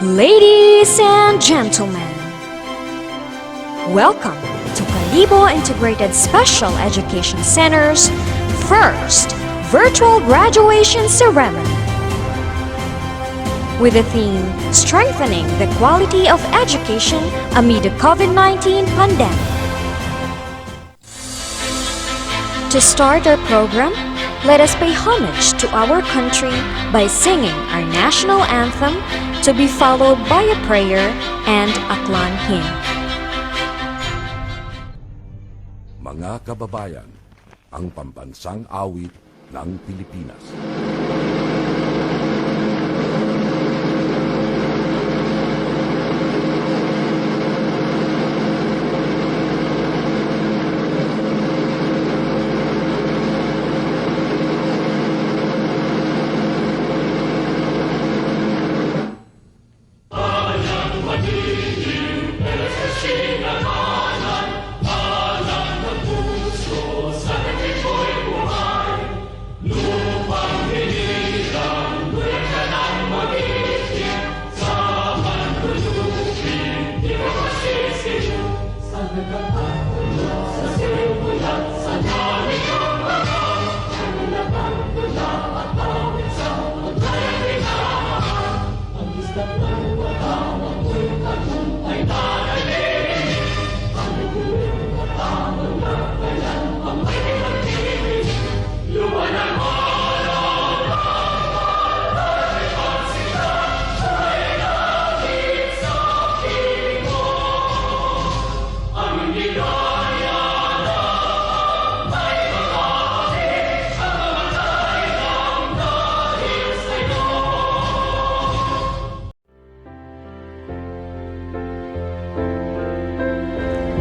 Ladies and gentlemen, welcome to Kalibo Integrated Special Education Center's first virtual graduation ceremony. With the theme, Strengthening the Quality of Education Amid the COVID-19 Pandemic. To start our program, let us pay homage to our country by singing our national anthem, to be followed by a prayer and aklan hymn. Mga kababayan, ang pambansang awit ng Pilipinas.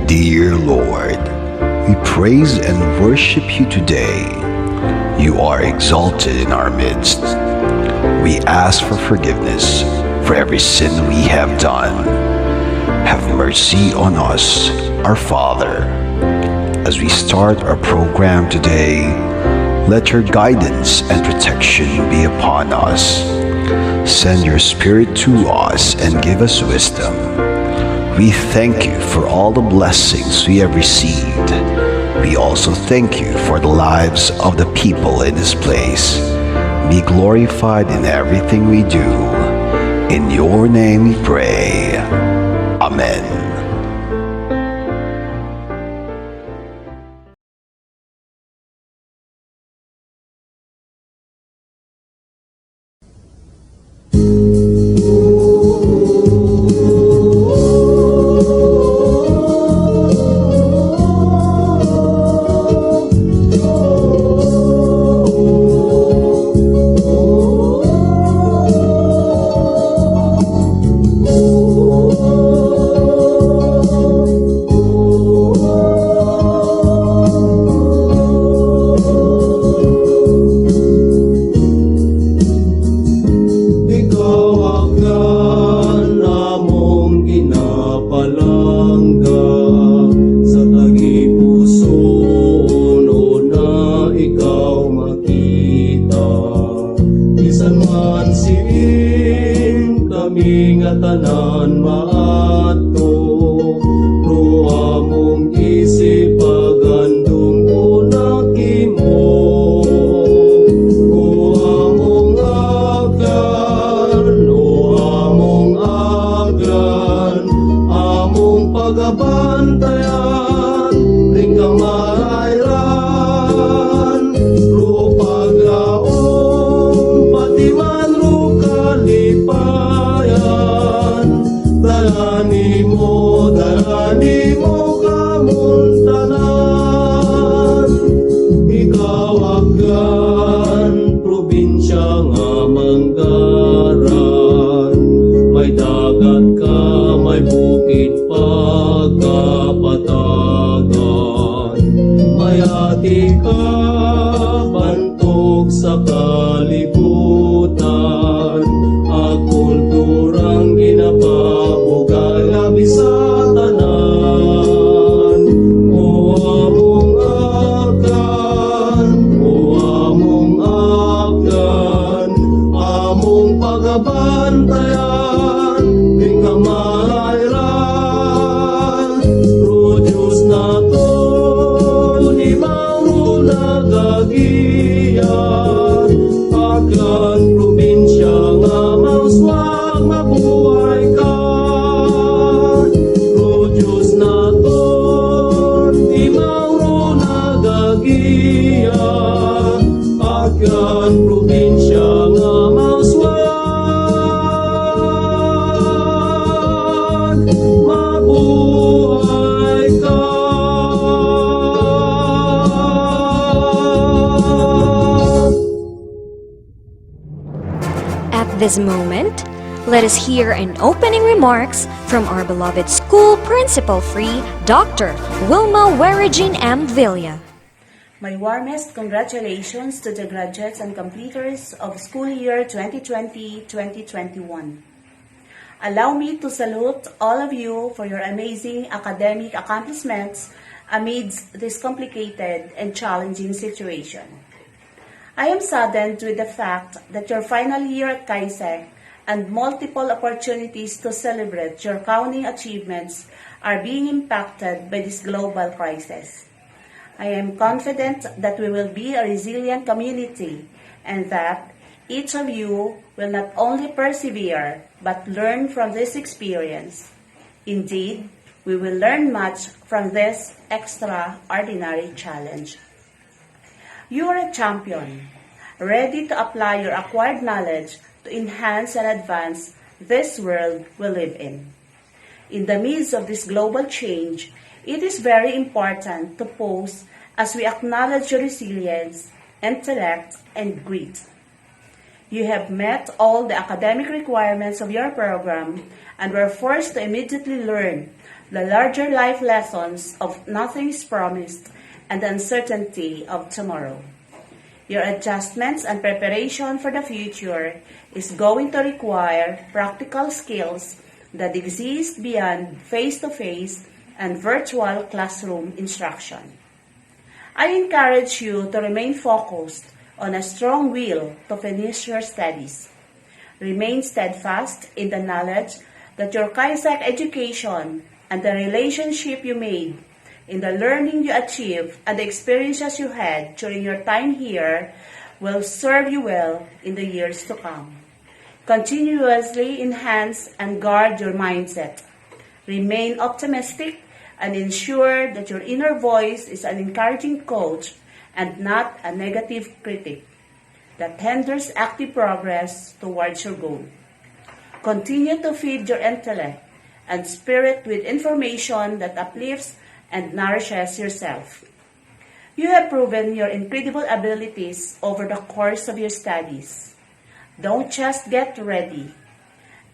Dear Lord, we praise and worship you today. You are exalted in our midst. We ask for forgiveness for every sin we have done. Have mercy on us, our Father. As we start our program today, let your guidance and protection be upon us. Send your Spirit to us and give us wisdom. We thank you for all the blessings we have received. We also thank you for the lives of the people in this place. Be glorified in everything we do. In your name we pray. Amen. tanan maato ruwa mong isip pagandong unakimo ruwa mong agan among pagabantayan ring kamarayran ruwa pagaon patiman ruwa kalipayan dalani mo kamuntanan ikaw agkan probinsya nga manggaran may dagat ka may bukid pagkapatagan may ati ka bantog sa kalibutan at kulturang ginapabugay labi sa tanan o among agan among pagabantayan this moment, let us hear an opening remarks from our beloved school principal free, Dr. Wilma Weregine M. Villa. My warmest congratulations to the graduates and completers of school year 2020-2021. Allow me to salute all of you for your amazing academic accomplishments amidst this complicated and challenging situation. I am saddened with the fact that your final year at KAISEC and multiple opportunities to celebrate your crowning achievements are being impacted by this global crisis. I am confident that we will be a resilient community and that each of you will not only persevere but learn from this experience. Indeed, we will learn much from this extraordinary challenge. You are a champion, ready to apply your acquired knowledge to enhance and advance this world we live in. In the midst of this global change, it is very important to pause as we acknowledge your resilience, intellect, and grit. You have met all the academic requirements of your program and were forced to immediately learn the larger life lessons of nothing is promised and the uncertainty of tomorrow. Your adjustments and preparation for the future is going to require practical skills that exist beyond face-to-face and virtual classroom instruction. I encourage you to remain focused on a strong will to finish your studies. Remain steadfast in the knowledge that your KAISEC education and the relationship you made in the learning you achieved and the experiences you had during your time here will serve you well in the years to come. Continuously enhance and guard your mindset. Remain optimistic and ensure that your inner voice is an encouraging coach and not a negative critic that hinders active progress towards your goal. Continue to feed your intellect and spirit with information that uplifts and nourishes yourself. You have proven your incredible abilities over the course of your studies. Don't just get ready.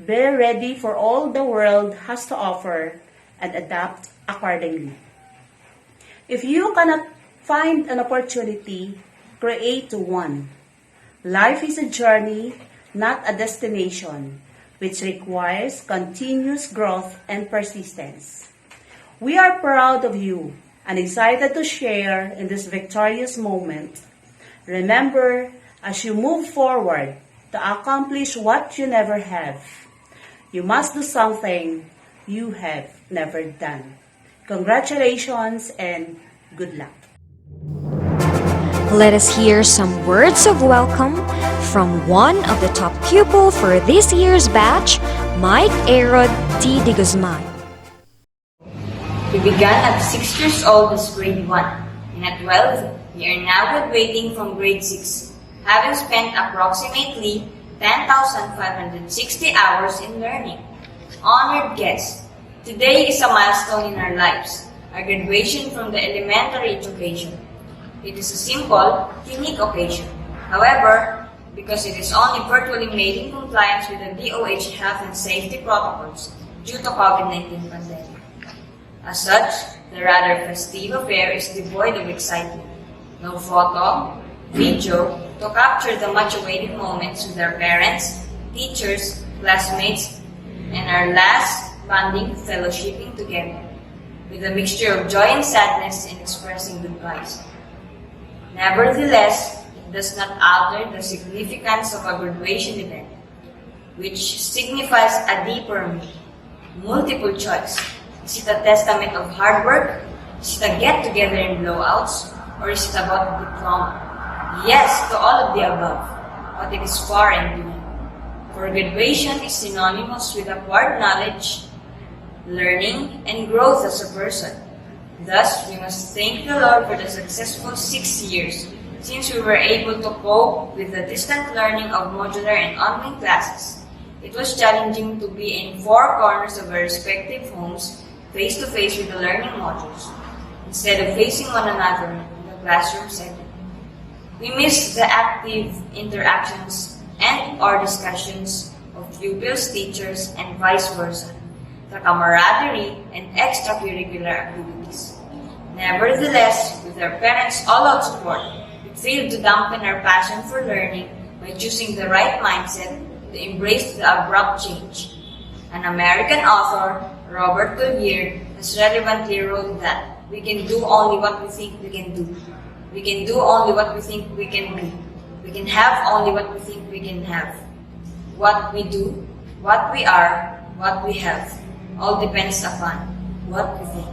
Be ready for all the world has to offer and adapt accordingly. If you cannot find an opportunity, create one. Life is a journey, not a destination, which requires continuous growth and persistence. We are proud of you and excited to share in this victorious moment. Remember, as you move forward to accomplish what you never have, you must do something you have never done. Congratulations and good luck. Let us hear some words of welcome from one of the top pupil for this year's batch, Mike Arod T. De Guzman. We began at 6 years old as grade 1, and at 12, we are now graduating from grade 6, having spent approximately 10,560 hours in learning. Honored guests, today is a milestone in our lives, our graduation from the elementary education. It is a simple, unique occasion. However, because it is only virtually made in compliance with the DOH health and safety protocols due to COVID-19 pandemic. As such, the rather festive affair is devoid of excitement. No photo, video to capture the much-awaited moments with our parents, teachers, classmates, and our last bonding fellowshipping together, with a mixture of joy and sadness in expressing goodbyes. Nevertheless, it does not alter the significance of a graduation event, which signifies a deeper meaning. Multiple choice. Is it a testament of hard work? Is it a get-together in blowouts? Or is it about diploma? Yes to all of the above, but it is far and beyond. For graduation is synonymous with acquired knowledge, learning, and growth as a person. Thus, we must thank the Lord for the successful 6 years, since we were able to cope with the distant learning of modular and online classes. It was challenging to be in four corners of our respective homes, face-to-face with the learning modules, instead of facing one another in the classroom setting. We missed the active interactions and/or discussions of pupils, teachers, and vice versa, the camaraderie and extracurricular activities. Nevertheless, with our parents' all-out support, we failed to dampen our passion for learning by choosing the right mindset to embrace the abrupt change. An American author, Robert Collier, has relevantly wrote that we can do only what we think we can do. We can do only what we think we can be. We can have only what we think we can have. What we do, what we are, what we have, all depends upon what we think.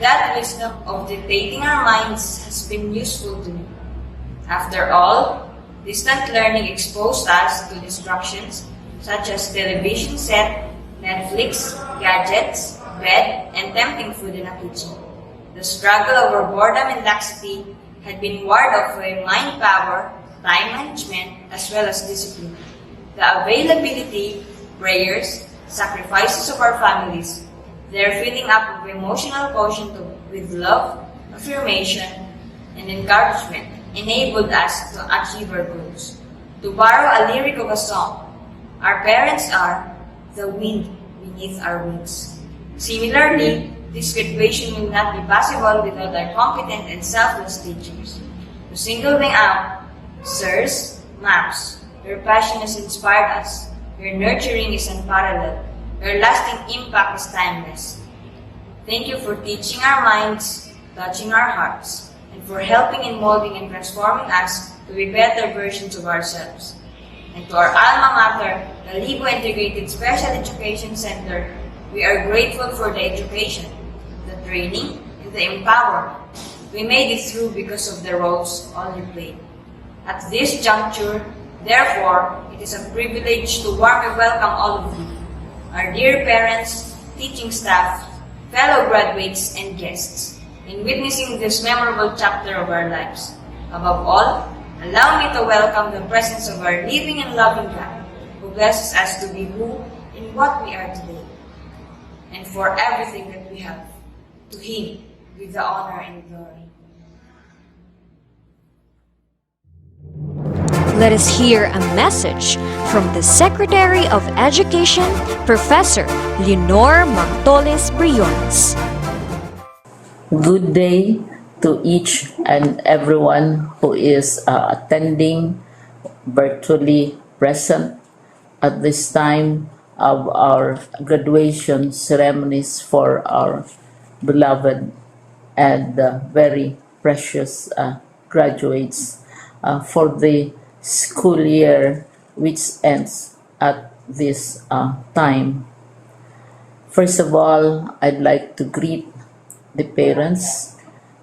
That wisdom of dictating our minds has been useful to me. After all, distant learning exposed us to distractions such as television set, Netflix, gadgets, bed, and tempting food in a kitchen. The struggle over boredom and laxity had been warded off by mind power, time management, as well as discipline. The availability, prayers, sacrifices of our families, their filling up of emotional quotient with love, affirmation, and encouragement enabled us to achieve our goals. To borrow a lyric of a song, our parents are the wind beneath our wings. Similarly, this graduation will not be possible without our competent and selfless teachers. To single them out, sirs, ma'ams, your passion has inspired us. Your nurturing is unparalleled. Your lasting impact is timeless. Thank you for teaching our minds, touching our hearts, and for helping in molding and transforming us to be better versions of ourselves. And to our alma mater, Kalibo Integrated Special Education Center, we are grateful for the education, the training, and the empowerment. We made it through because of the roles all you played. At this juncture, therefore, it is a privilege to warmly welcome all of you, our dear parents, teaching staff, fellow graduates, and guests, in witnessing this memorable chapter of our lives. Above all, allow me to welcome the presence of our living and loving God, who blesses us to be who and what we are today, and for everything that we have. To Him be the honor and glory. Let us hear a message from the Secretary of Education, Professor Leonor Martoles Briones. Good day to each and everyone who is attending virtually present at this time of our graduation ceremonies for our beloved and very precious graduates for the school year which ends at this time. First of all, I'd like to greet the parents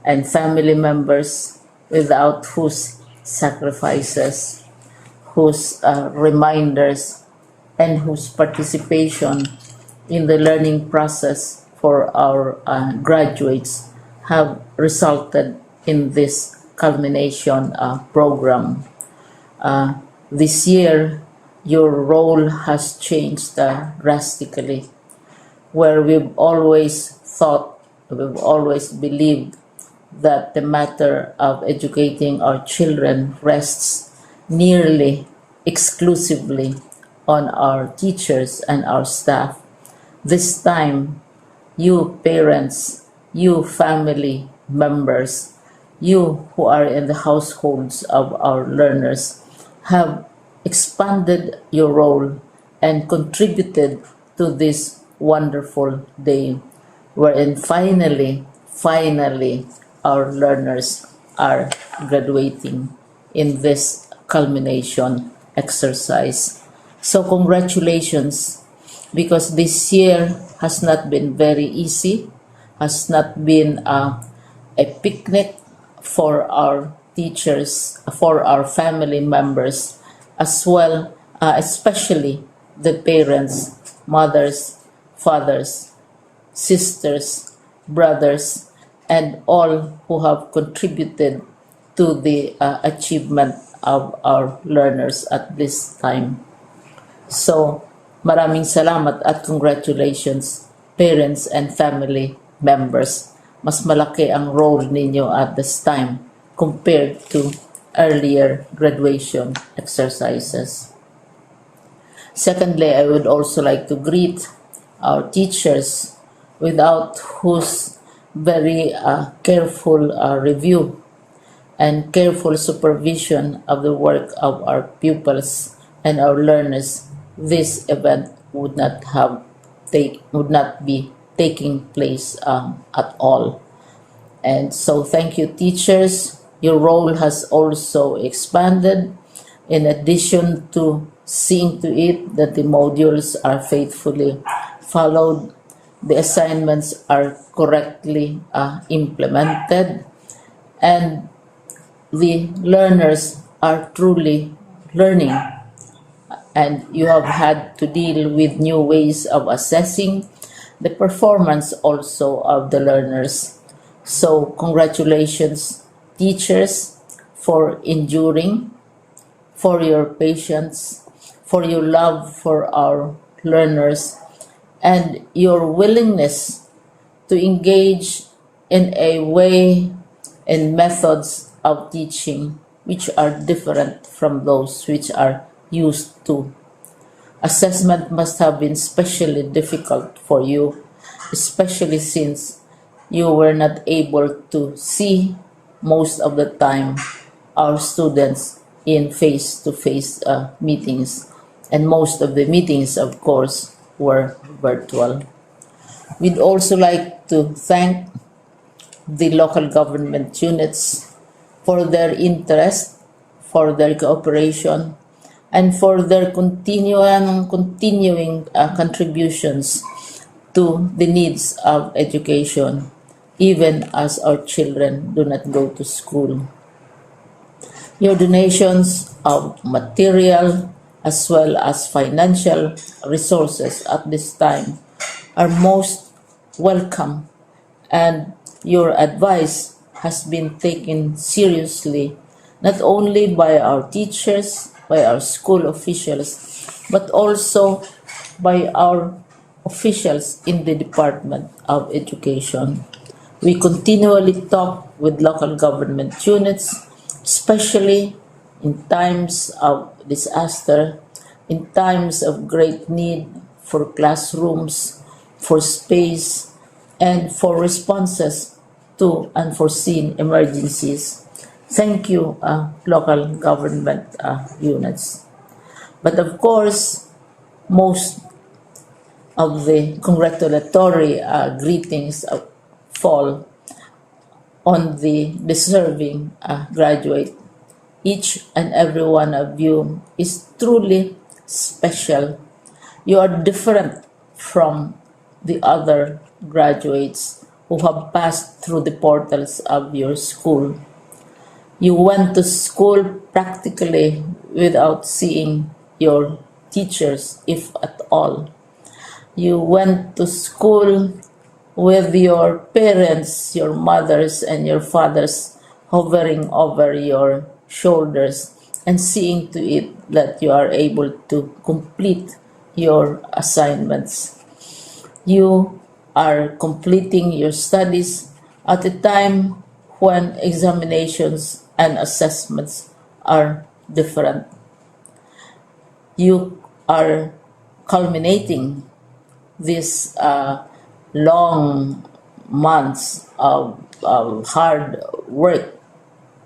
and family members without whose sacrifices, whose reminders, and whose participation in the learning process for our graduates have resulted in this culmination program. This year, your role has changed drastically, where we've always believed that the matter of educating our children rests nearly exclusively on our teachers and our staff. This time, you parents, you family members, you who are in the households of our learners have expanded your role and contributed to this wonderful day wherein finally our learners are graduating in this culmination exercise. So congratulations, because this year has not been very easy, has not been a picnic for our teachers, for our family members, as well, especially the parents, mothers, fathers, sisters, brothers, and all who have contributed to the achievement of our learners at this time. So, maraming salamat at congratulations, parents and family members. Mas malaki ang role ninyo at this time compared to earlier graduation exercises. Secondly, I would also like to greet our teachers, without whose very careful review and careful supervision of the work of our pupils and our learners, this event would not be taking place at all. And so thank you, teachers. Your role has also expanded. In addition to seeing to it that the modules are faithfully followed, the assignments are correctly implemented, and the learners are truly learning, and you have had to deal with new ways of assessing the performance also of the learners. So congratulations, teachers, for enduring, for your patience, for your love for our learners, and your willingness to engage in a way and methods of teaching which are different from those which are used to. Assessment must have been especially difficult for you, especially since you were not able to see most of the time our students in face-to-face meetings, and most of the meetings, of course, were virtual. We'd also like to thank the local government units for their interest, for their cooperation, and for their continuing contributions to the needs of education, even as our children do not go to school. Your donations of material as well as financial resources at this time are most welcome, and your advice has been taken seriously not only by our teachers, by our school officials, but also by our officials in the Department of Education. We continually talk with local government units, especially in times of disaster, in times of great need for classrooms, for space, and for responses to unforeseen emergencies. Thank you, local government units. But of course, most of the congratulatory greetings fall on the deserving graduate. Each and every one of you is truly special. You are different from the other graduates who have passed through the portals of your school. You went to school practically without seeing your teachers, if at all. You went to school with your parents, your mothers, and your fathers hovering over your shoulders and seeing to it that you are able to complete your assignments. You are completing your studies at a time when examinations and assessments are different. You are culminating these long months of hard work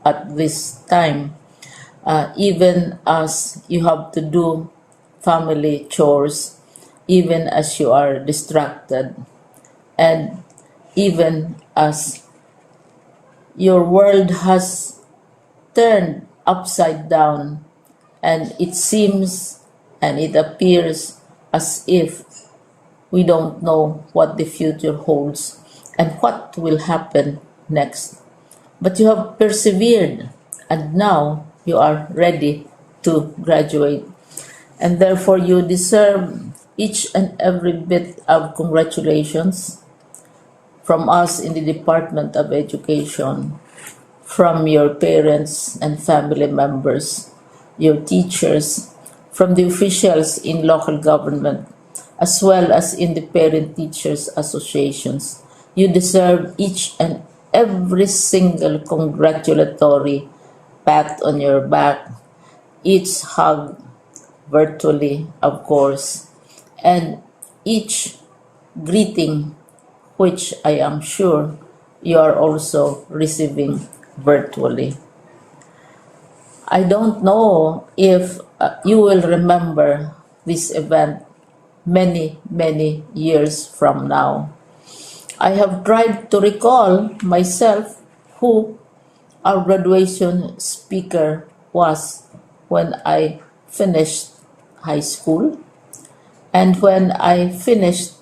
at this time, even as you have to do family chores, even as you are distracted, and even as your world has turned upside down, and it seems and it appears as if we don't know what the future holds and what will happen next. But you have persevered, and now you are ready to graduate. And therefore, you deserve each and every bit of congratulations from us in the Department of Education, from your parents and family members, your teachers, from the officials in local government, as well as in the parent teachers associations. You deserve each and every single congratulatory pat on your back, each hug virtually, of course, and each greeting, which I am sure you are also receiving virtually. I don't know if you will remember this event many, many years from now. I have tried to recall myself who our graduation speaker was when I finished high school and when I finished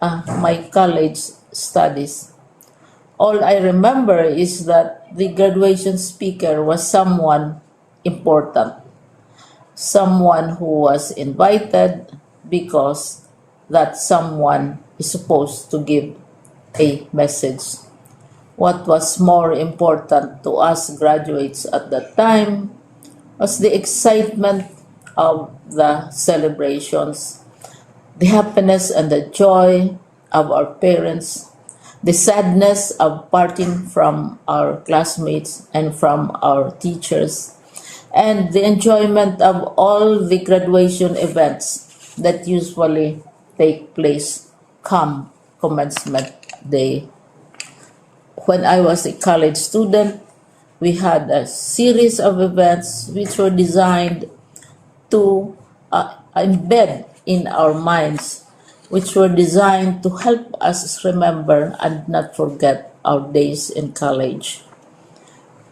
my college studies. All I remember is that the graduation speaker was someone important, someone who was invited because that someone is supposed to give a message. What was more important to us graduates at that time was the excitement of the celebrations, the happiness and the joy of our parents, the sadness of parting from our classmates and from our teachers, and the enjoyment of all the graduation events that usually take place come commencement day. When I was a college student, we had a series of events which were designed to embed in our minds, which were designed to help us remember and not forget our days in college.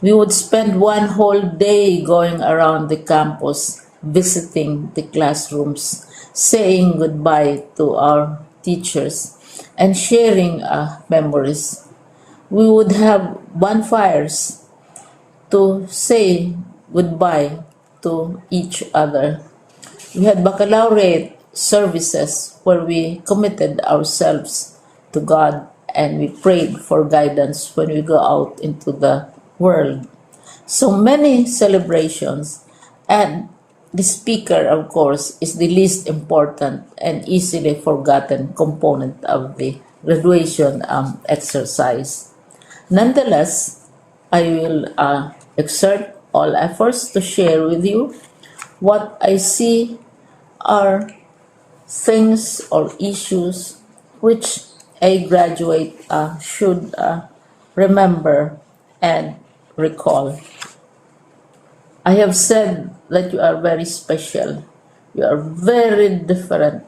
We would spend one whole day going around the campus, visiting the classrooms, saying goodbye to our teachers, and sharing memories. We would have bonfires to say goodbye to each other. We had baccalaureate services where we committed ourselves to God and we prayed for guidance when we go out into the world. So many celebrations, and the speaker, of course, is the least important and easily forgotten component of the graduation exercise. Nonetheless, I will exert all efforts to share with you what I see are things or issues which a graduate should remember and recall. I have said that you are very special. You are very different.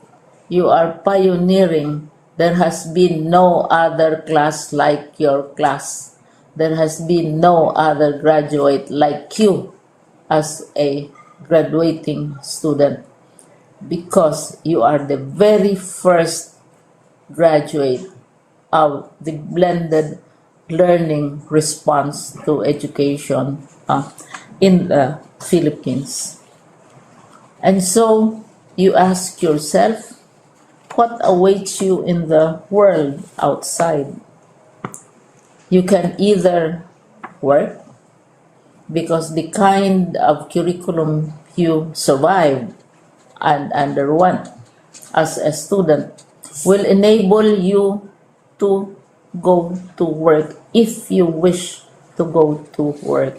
You are pioneering. There has been no other class like your class. There has been no other graduate like you as a graduating student because you are the very first graduate of the blended learning response to education in the Philippines. And so you ask yourself, what awaits you in the world outside? You can either work because the kind of curriculum you survived and underwent as a student will enable you to go to work if you wish to go to work.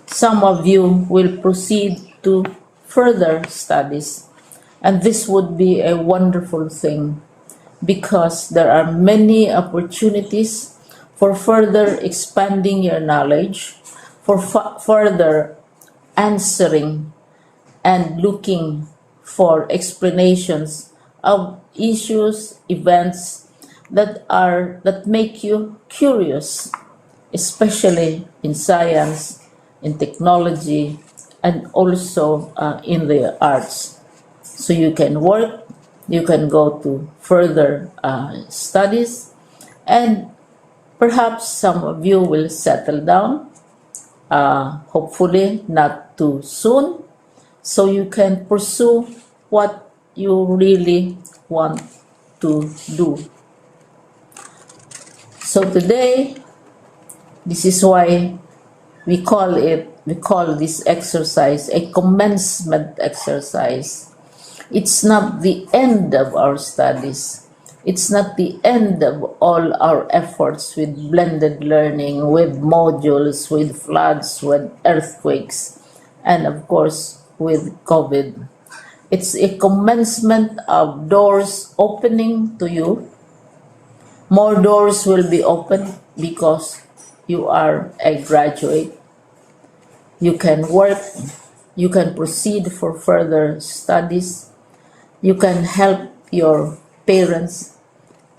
Some of you will proceed to further studies, and this would be a wonderful thing because there are many opportunities for further expanding your knowledge, for further answering and looking for explanations of issues, events that make you curious, especially in science, in technology, and also in the arts. So you can work, you can go to further studies, and perhaps some of you will settle down, hopefully not too soon, so you can pursue what you really want to do. So today, this is why we call this exercise a commencement exercise. It's not the end of our studies. It's not the end of all our efforts with blended learning, with modules, with floods, with earthquakes, and of course with COVID. It's a commencement of doors opening to you. More doors will be opened because you are a graduate. You can work, you can proceed for further studies, you can help your parents,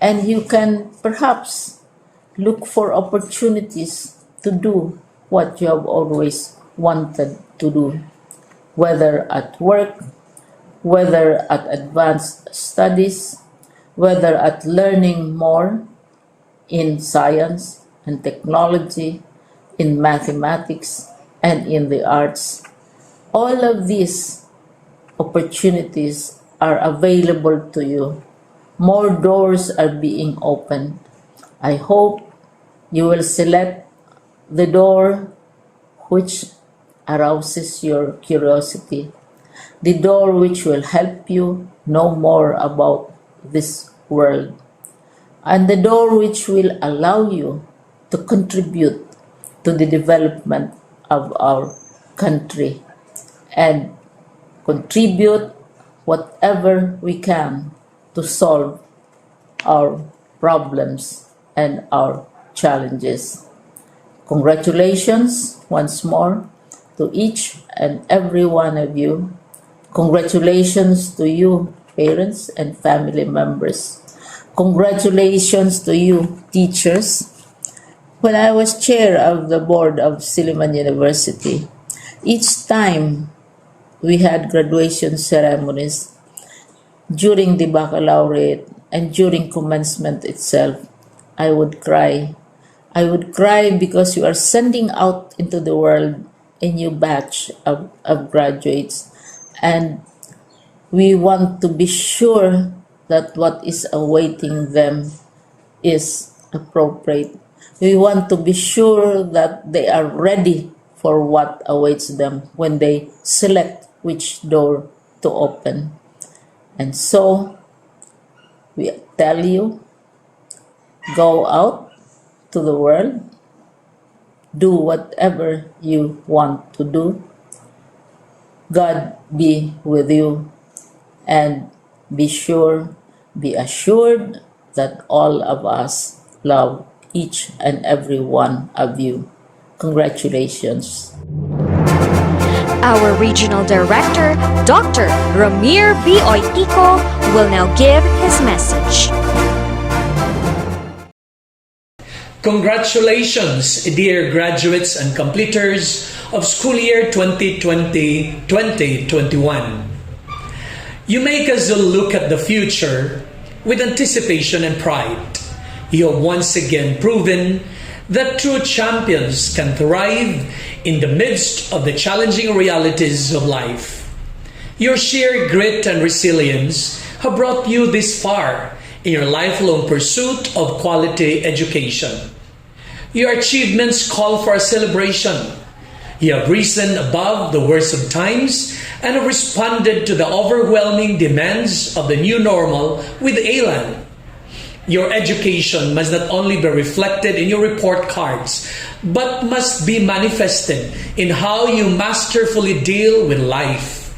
and you can perhaps look for opportunities to do what you have always wanted to do, whether at work, whether at advanced studies, whether at learning more in science and technology, in mathematics, and in the arts. All of these opportunities are available to you. More doors are being opened. I hope you will select the door which arouses your curiosity, the door which will help you know more about this world, and the door which will allow you to contribute to the development of our country and contribute whatever we can to solve our problems and our challenges. Congratulations once more to each and every one of you. Congratulations to you, parents and family members. Congratulations to you, teachers. When I was chair of the board of Silliman University, each time we had graduation ceremonies, during the baccalaureate and during commencement itself, I would cry. I would cry because you are sending out into the world a new batch of graduates, and we want to be sure that what is awaiting them is appropriate. We want to be sure that they are ready for what awaits them when they select which door to open. And so, we tell you, go out to the world, do whatever you want to do. God be with you, and be assured that all of us love each and every one of you. Congratulations. Our Regional Director, Dr. Ramir B. Oitico, will now give his message. Congratulations, dear graduates and completers of school year 2020-2021. You make us look at the future with anticipation and pride. You have once again proven that true champions can thrive in the midst of the challenging realities of life. Your sheer grit and resilience have brought you this far in your lifelong pursuit of quality education. Your achievements call for a celebration. You have risen above the worst of times and have responded to the overwhelming demands of the new normal with elan. Your education must not only be reflected in your report cards, but must be manifested in how you masterfully deal with life.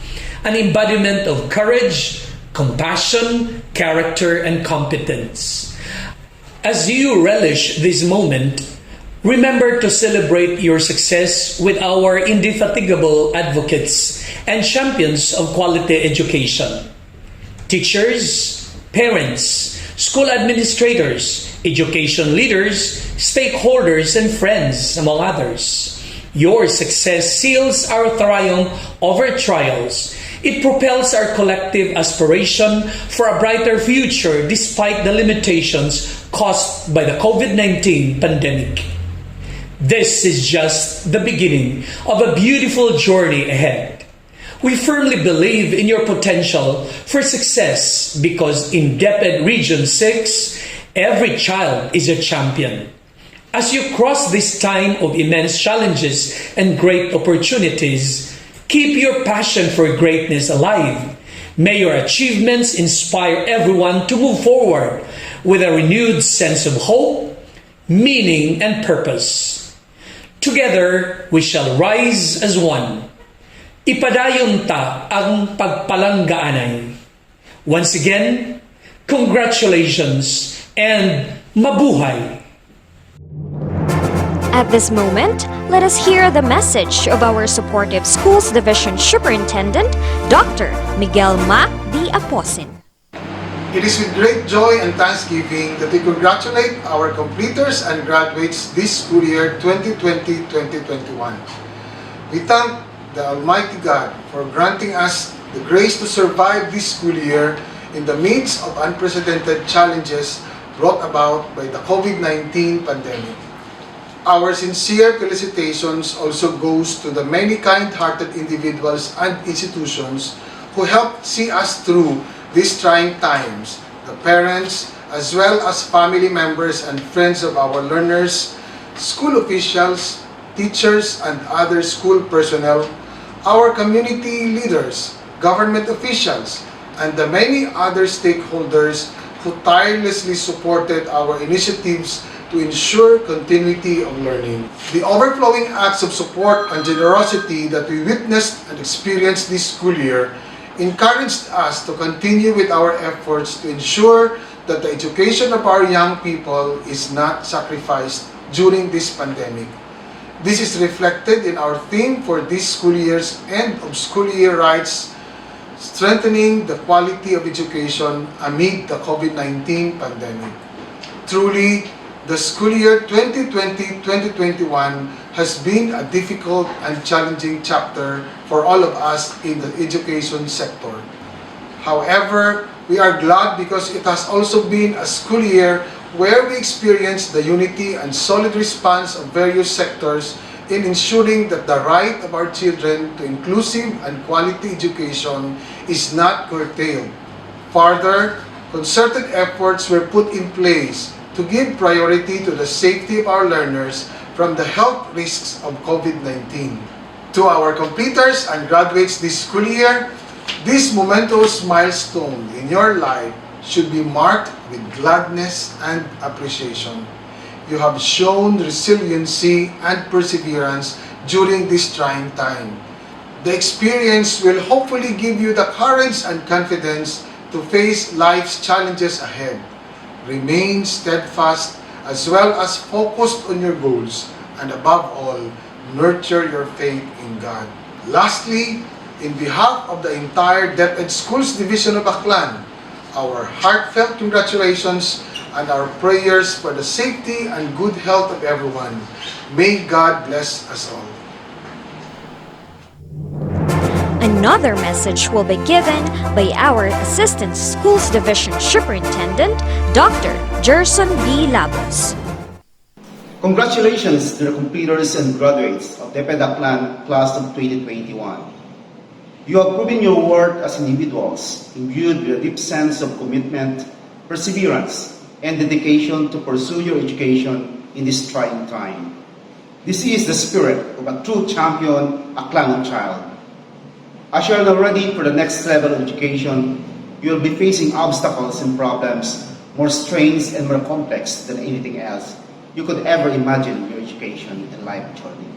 An embodiment of courage, compassion, character, and competence. As you relish this moment, remember to celebrate your success with our indefatigable advocates and champions of quality education. Teachers, parents, school administrators, education leaders, stakeholders, and friends, among others. Your success seals our triumph over trials. It propels our collective aspiration for a brighter future despite the limitations caused by the COVID-19 pandemic. This is just the beginning of a beautiful journey ahead. We firmly believe in your potential for success because in DepEd Region 6, every child is a champion. As you cross this time of immense challenges and great opportunities, keep your passion for greatness alive. May your achievements inspire everyone to move forward with a renewed sense of hope, meaning, and purpose. Together, we shall rise as one. Ipadayon ta ang pagpalanggaanay. Once again, congratulations and mabuhay! At this moment, let us hear the message of our supportive schools division superintendent, Dr. Miguel Mac D. Aposin. It is with great joy and thanksgiving that we congratulate our completers and graduates this school year 2020-2021. We thank the Almighty God for granting us the grace to survive this school year in the midst of unprecedented challenges brought about by the COVID-19 pandemic. Our sincere felicitations also goes to the many kind-hearted individuals and institutions who helped see us through these trying times, the parents, as well as family members and friends of our learners, school officials, teachers, and other school personnel, our community leaders, government officials, and the many other stakeholders who tirelessly supported our initiatives to ensure continuity of learning. The overflowing acts of support and generosity that we witnessed and experienced this school year encouraged us to continue with our efforts to ensure that the education of our young people is not sacrificed during this pandemic. This is reflected in our theme for this school year's end of school year rights, strengthening the quality of education amid the COVID-19 pandemic. Truly, the school year 2020-2021 has been a difficult and challenging chapter for all of us in the education sector. However, we are glad because it has also been a school year where we experienced the unity and solid response of various sectors in ensuring that the right of our children to inclusive and quality education is not curtailed. Further, concerted efforts were put in place to give priority to the safety of our learners from the health risks of COVID-19. To our completers and graduates this school year, this momentous milestone in your life should be marked with gladness and appreciation. You have shown resiliency and perseverance during this trying time. The experience will hopefully give you the courage and confidence to face life's challenges ahead. Remain steadfast as well as focused on your goals, and above all, nurture your faith in God. Lastly, in behalf of the entire DepEd Schools Division of Aklan, our heartfelt congratulations and our prayers for the safety and good health of everyone. May God bless us all. Another message will be given by our Assistant Schools Division Superintendent, Dr. Gerson B. Labos. Congratulations to the completers and graduates of DepEd Aklan Class of 2021. You have proven your worth as individuals, imbued with a deep sense of commitment, perseverance, and dedication to pursue your education in this trying time. This is the spirit of a true champion Aklanon child. As you are now ready for the next level of education, you will be facing obstacles and problems more strange and more complex than anything else you could ever imagine in your education and life journey.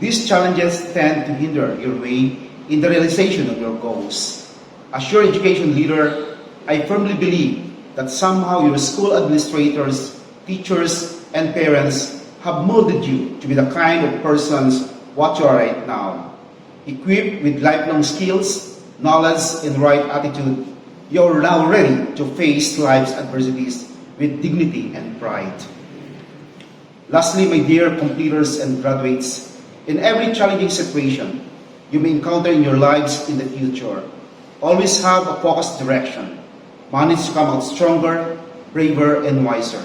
These challenges tend to hinder your way in the realization of your goals. As your education leader, I firmly believe that somehow your school administrators, teachers, and parents have molded you to be the kind of persons what you are right now. Equipped with lifelong skills, knowledge, and right attitude, you are now ready to face life's adversities with dignity and pride. Lastly, my dear completers and graduates, in every challenging situation you may encounter in your lives in the future, always have a focused direction. Manage to come out stronger, braver, and wiser.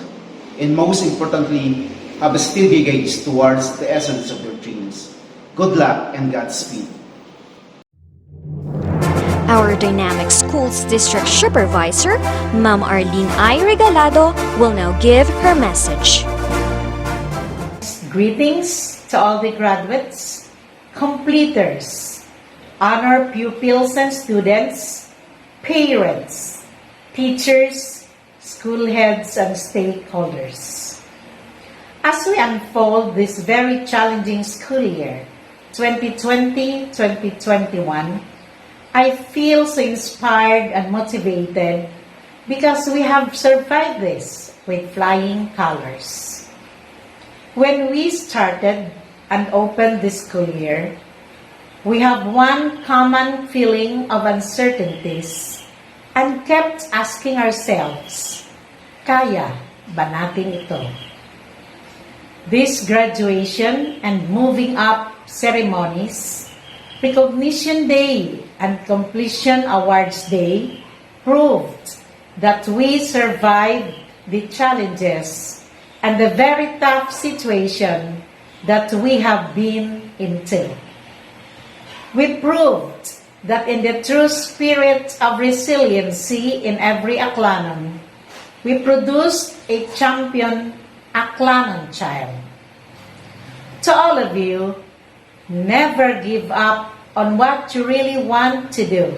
And most importantly, have a steady gaze towards the essence of your dreams. Good luck and Godspeed. Our Dynamic Schools District Supervisor, Ma'am Arlene I. Regalado, will now give her message. Greetings to all the graduates, completers, honor pupils and students, parents, teachers, school heads and stakeholders. As we unfold this very challenging school year, 2020-2021, I feel so inspired and motivated because we have survived this with flying colors. When we started and opened this school year, we have one common feeling of uncertainties and kept asking ourselves, kaya ba natin ito? This graduation and moving up ceremonies, Recognition Day and Completion Awards Day proved that we survived the challenges and the very tough situation that we have been into. We proved that in the true spirit of resiliency in every Aklanon, we produced a champion Aklanon child. To all of you, never give up on what you really want to do.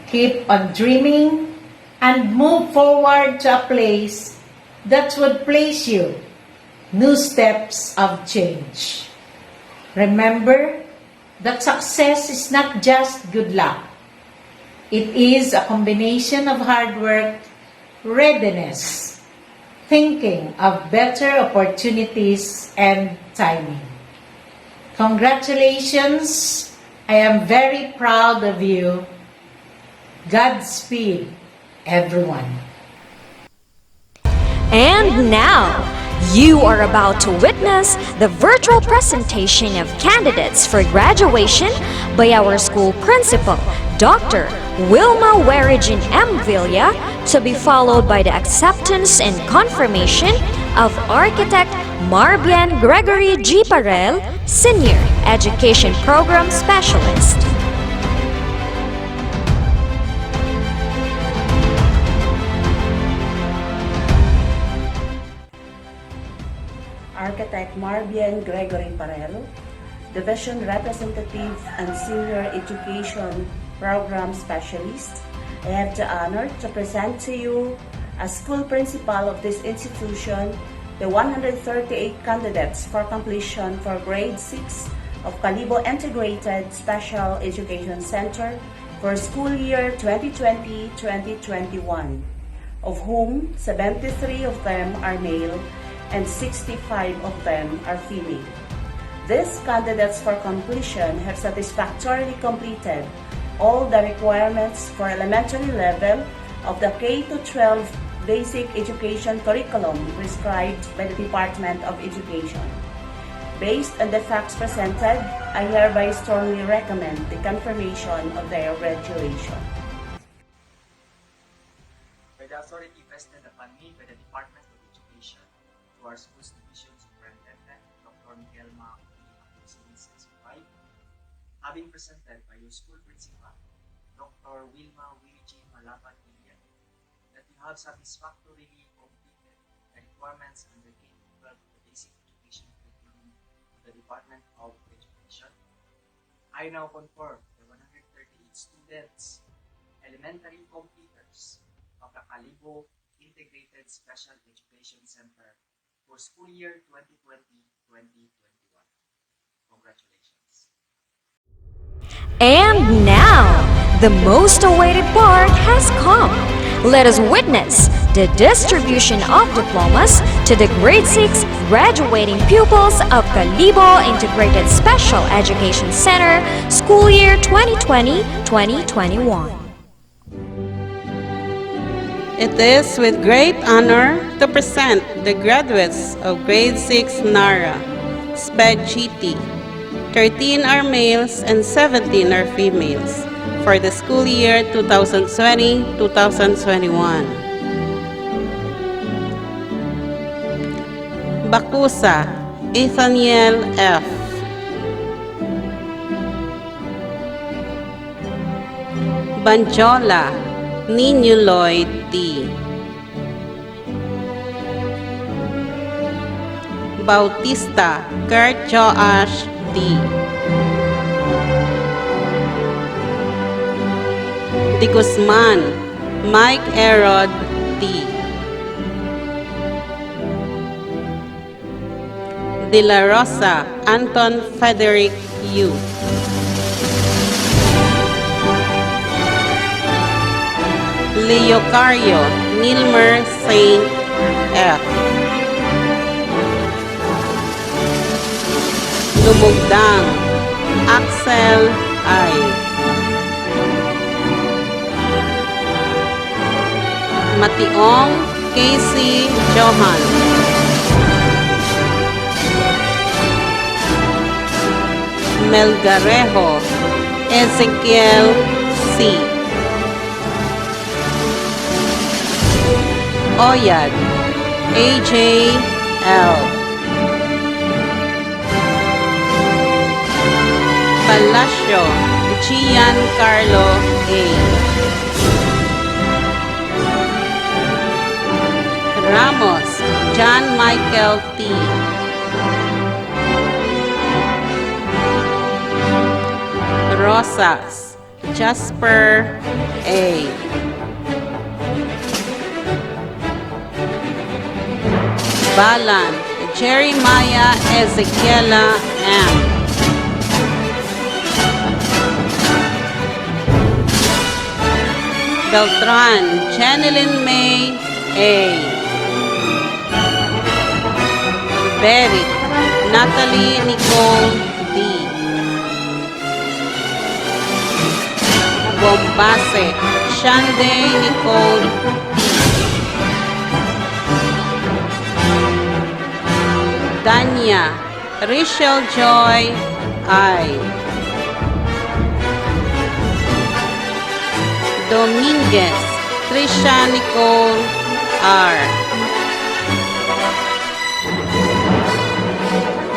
Keep on dreaming and move forward to a place that would place you new steps of change. Remember that success is not just good luck. It is a combination of hard work, readiness, thinking of better opportunities, and timing. Congratulations! I am very proud of you. Godspeed, everyone. And now, you are about to witness the virtual presentation of candidates for graduation by our school principal, Dr. Wilma Weregin M. Villa, to be followed by the acceptance and confirmation of Architect Marbian Gregory G. Parel, Senior Education Program Specialist. Architect Marbian Gregory Parel, Division Representative and Senior Education Program Specialist. I have the honor to present to you as school principal of this institution the 138 candidates for completion for grade 6 of Kalibo Integrated Special Education Center for school year 2020-2021, of whom 73 of them are male and 65 of them are female. These candidates for completion have satisfactorily completed all the requirements for elementary level of the K-12 basic education curriculum prescribed by the Department of Education. Based on the facts presented, I hereby strongly recommend the confirmation of their graduation. By the authority vested upon me by the Department of Education, to our school's division superintendent, Dr. Miguelma, having presented by your school principal, Dr. Wilma Wilgie Malapan, that you have satisfactorily completed the requirements under K-12 basic education curriculum of the Department of Education. I now confirm the 138 students, elementary completers of the Kalibo Integrated Special Education Center for school year 2020-2021. Congratulations. And now, the most awaited part has come. Let us witness the distribution of diplomas to the grade 6 graduating pupils of Kalibo Integrated Special Education Center, school year 2020-2021. It is with great honor to present the graduates of grade 6 NARA, SPED GT. 13 are males and 17 are females for the school year 2020-2021. Bakusa, Ethaniel F. Banjola, Nino Lloyd D. Bautista, Kurt Joash D. De Guzman, Mike Erod D. De La Rosa Anton Frederick Yu. Leocario Nilmer Saint F. Lumugdang Axel I. Mationg Casey Johan. Melgarejo Ezekiel C. Oyad AJ L. Palacio Giancarlo A. Ramos John Michael T. Rosas Jasper A. Balan Jeremiah Ezekiela M. Beltran Janeline May A. Beric Natalie Nicole D. Bombase Shande Nicole D. Danya Rachel Joy I. Dominguez Trisha Nicole R.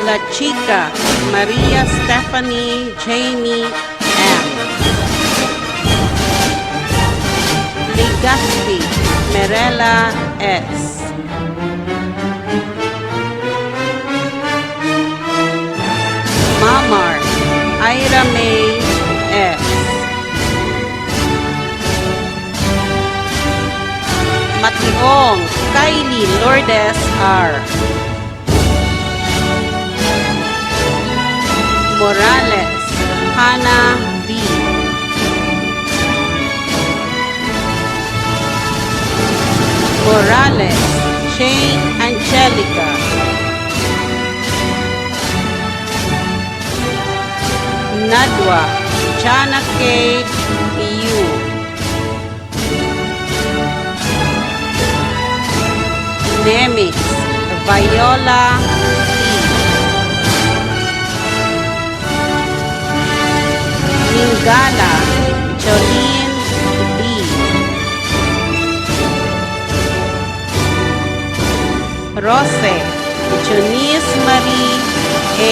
La Chica Maria Stephanie Jamie M. Legazpi Merela S. Mamar Ira May S. Mationg Kylie Lourdes R. Morales Hannah B. Morales Shane Angelica. Nadwa Jana K. U. Nemix Viola E. Lingala Jolene B. Rose Jonice Marie A.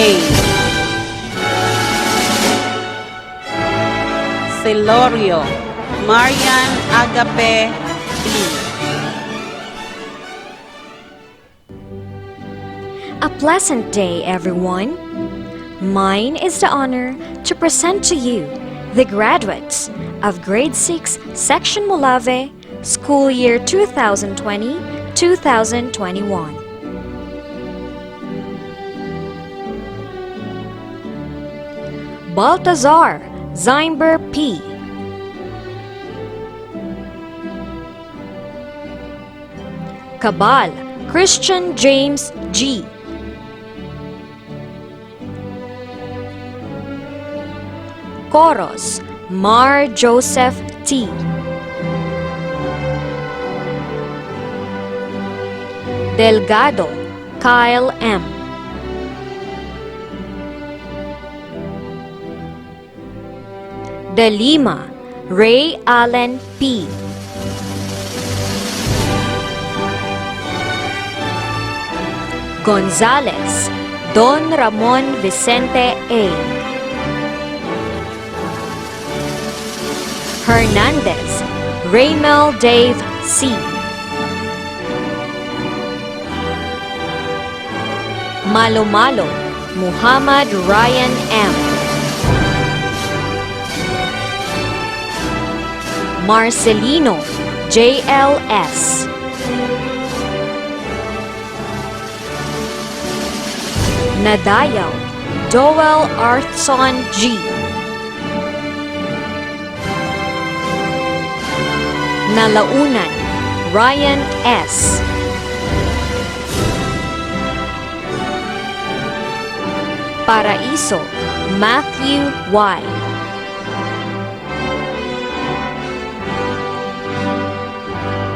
Celorio Marian Agape B. A pleasant day, everyone. Mine is the honor to present to you the graduates of Grade 6 Section Molave, School Year 2020-2021. Baltazar Zimber P. Cabal Christian James G. Coros Mar Joseph T. Delgado Kyle M. De Lima Ray Allen P. Gonzales Don Ramon Vicente A. Hernandez Raymel Dave C. Malo Muhammad Ryan M. Marcelino JLS. Nadayaw, Joel Arthson G. Nalaunan, Ryan S. Paraiso, Matthew Y.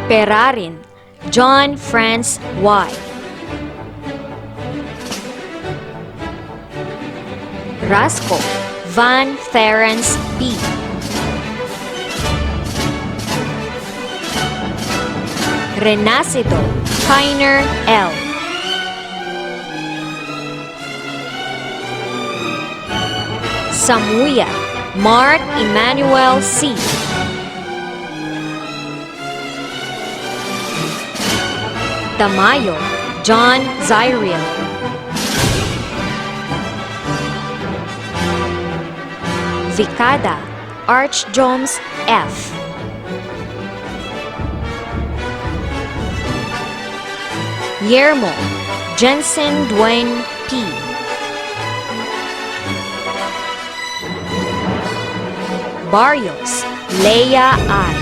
Perarin, John Franz Y. Rasco, Van Terence P. Renacido, Kiner L. Samuya, Mark Emmanuel C. Tamayo, John Zyriel. Vicada, Arch Jones F. Yermo, Jensen Dwayne P. Barrios, Leia I.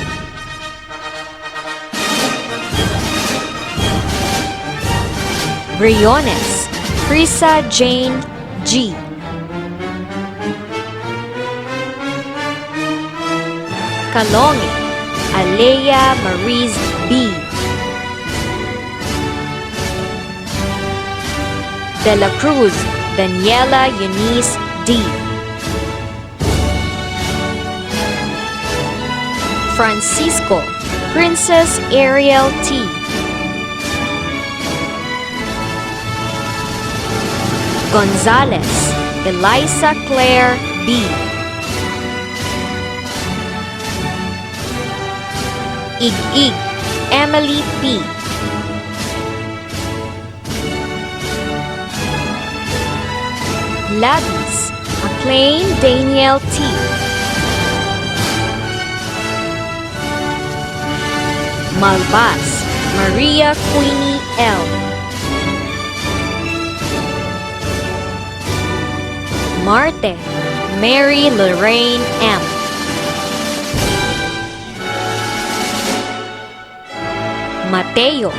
Briones, Prisa Jane G. Kalongi, Alea Maurice B. De la Cruz, Daniela Eunice D. Francisco, Princess Ariel T. Gonzalez, Eliza Claire B. Ig-Ig, Emily P. Labis, Acclaim Daniel T. Malbas, Maria Queenie L. Marte, Mary Lorraine M. Mateo,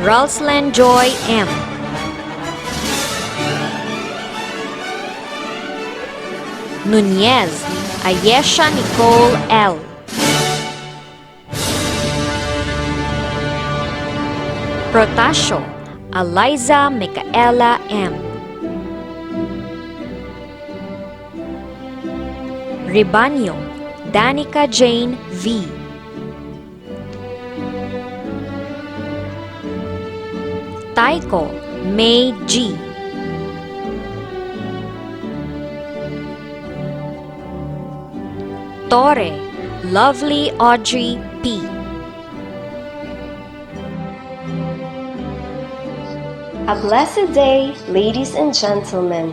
Ralsland Joy M. Nunez, Ayesha Nicole L. Protasio, Eliza Micaela M. Ribanyo, Danica Jane V. Taiko, May G. Torre, Lovely Audrey P. A blessed day, ladies and gentlemen.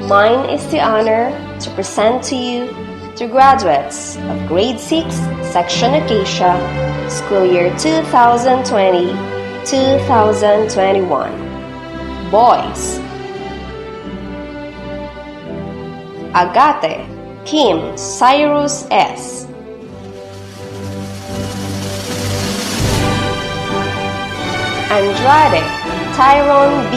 Mine is the honor to present to you the graduates of Grade 6, Section Acacia, School Year 2020-2021. Boys: Agate Kim Cyrus S. Andrade Tyrone B.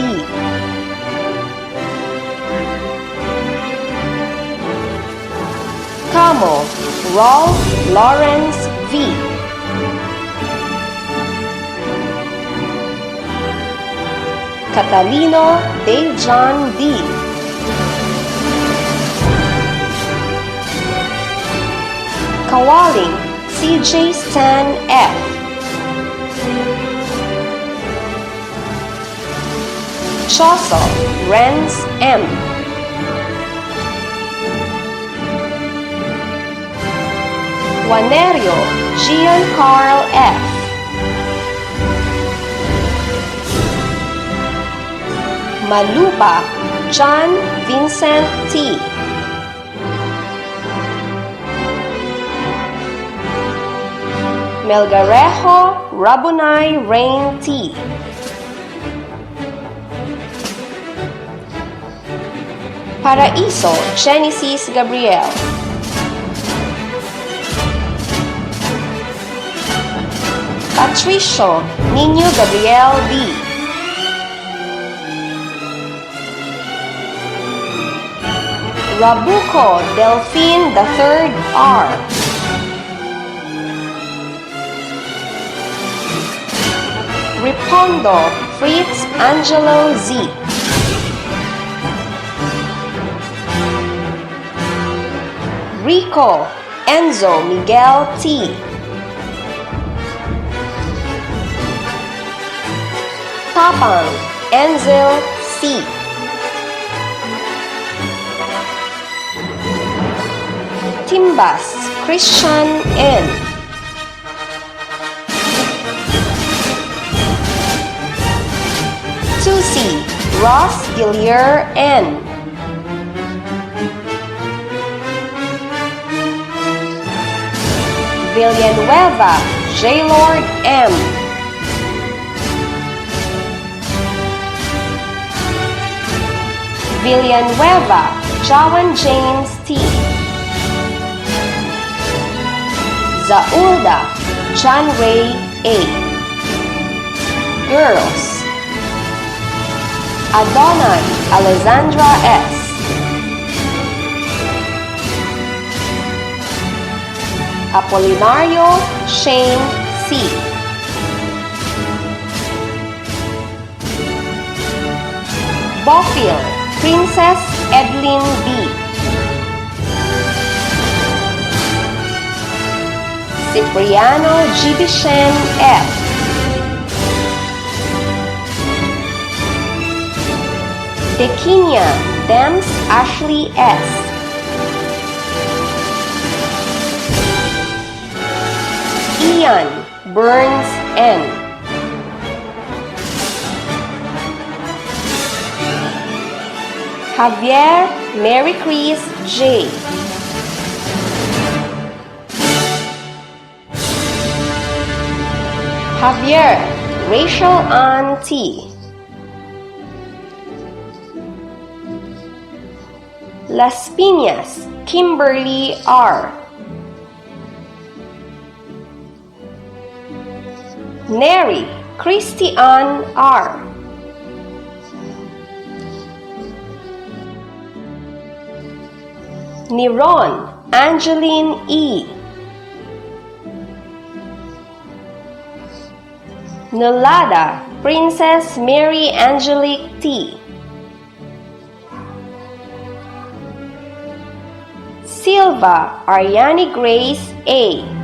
Camo Rolf Lawrence V. Catalino Dejan D. Kawaling CJ Stan F. Choso Renz M. Juanerio Giancarl F. Malupa John Vincent T. Melgarejo Rabunay Rain T. Paraiso Genesis Gabriel. Patricio Niño Gabriel B. Rabuco Delphine III R. Ripondo Fritz Angelo Z. Rico Enzo Miguel T. Tapang Enzel C. Timbas Christian N. Tusi Ross Gillier N. Villanueva J. Lord M. Villanueva Jawan James T. Zaulda John Ray A. Girls Adonai Alexandra S. Apolinario Shane C. Bofill Princess Edlin B. Cipriano Gibishen F. Tequinia Dems Ashley S. Ian Burns N. Javier Mary Chris J. Javier Rachel Ann T. Las Piñas Kimberly R. Neri Christian R. Niron Angeline E. Nolada Princess Mary Angelique T. Silva Ariane Grace A.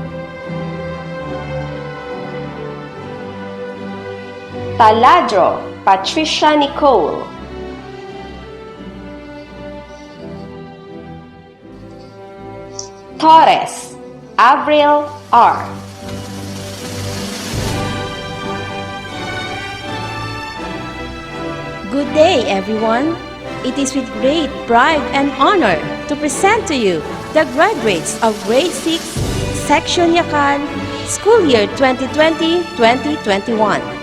Taladro Patricia Nicole. Torres Avril R. Good day, everyone. It is with great pride and honor to present to you the graduates of Grade 6, Section Yakan, School Year 2020-2021.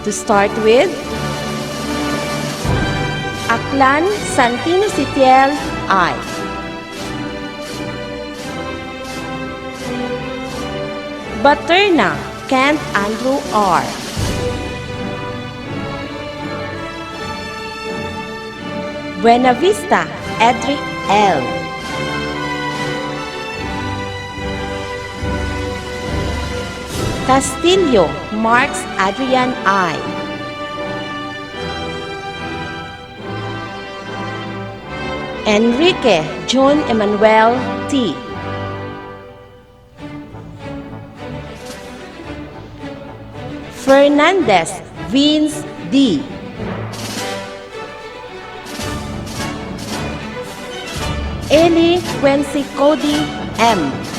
To start with, Aklan Santino Sitiel I. Baterna Kent Andrew R. Buena Vista Edric L. Castillo Marks Adrian I. Enrique John Emmanuel T. Fernandez Vince D. Eli Quincy Cody M.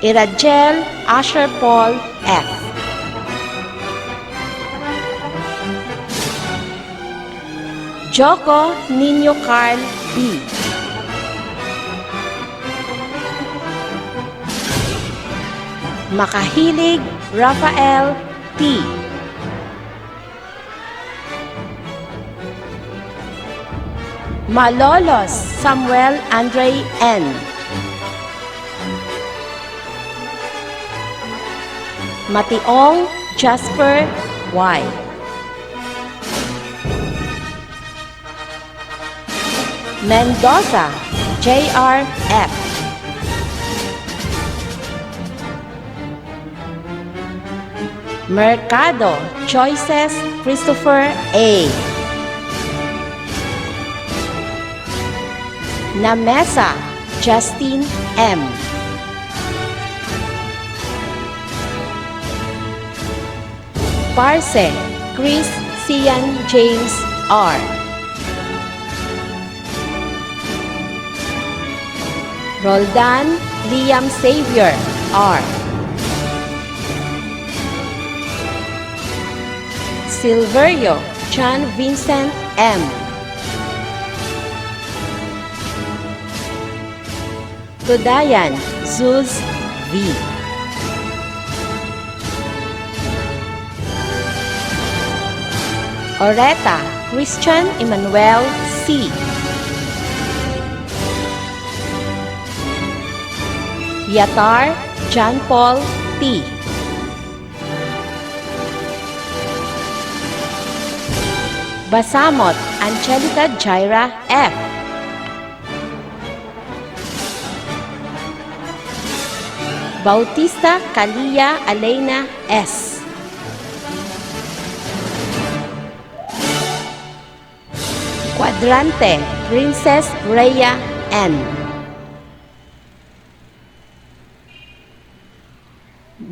Irajel Asher Paul F. Joko Nino Carl B. Makahilig Rafael T. Malolos Samuel Andre N. Mationg Jasper Y. Mendoza J.R. F. Mercado Choices Christopher A. Namesa Justin M. Parse Chris Cian James R. Roldan Liam Xavier R. Silverio John Vincent M. Tudayan Zuz V. Oreta Christian Emmanuel C. Yatar John Paul T. Basamot Angelica Jaira F. Bautista Kalia Alena S. Cuadrante Princess Rhea N.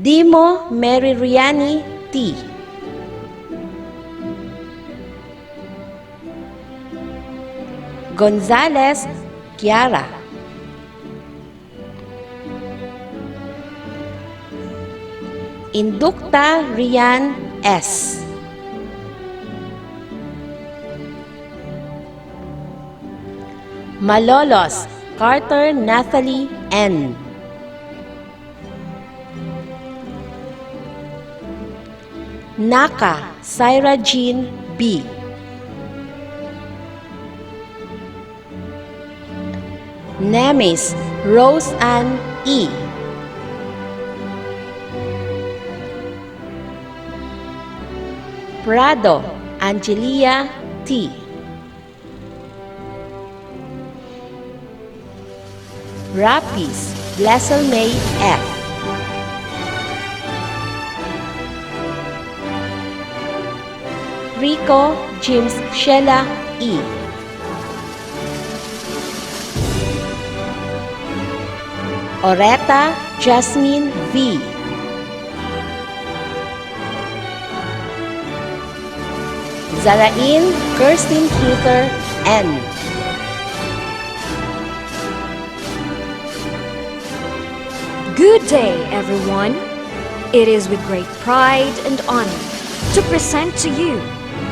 Dimo Mary Riani T. Gonzales Kiara. Inducta Rian S. Malolos Carter Nathalie N. Naka Syra Jean B. Nemes Rose Ann E. Prado Angelia T. Rapis Blessel May F. Rico James Sheila E. Oreta Jasmine V. Zarain Kirsten Heather N. Good day, everyone. It is with great pride and honor to present to you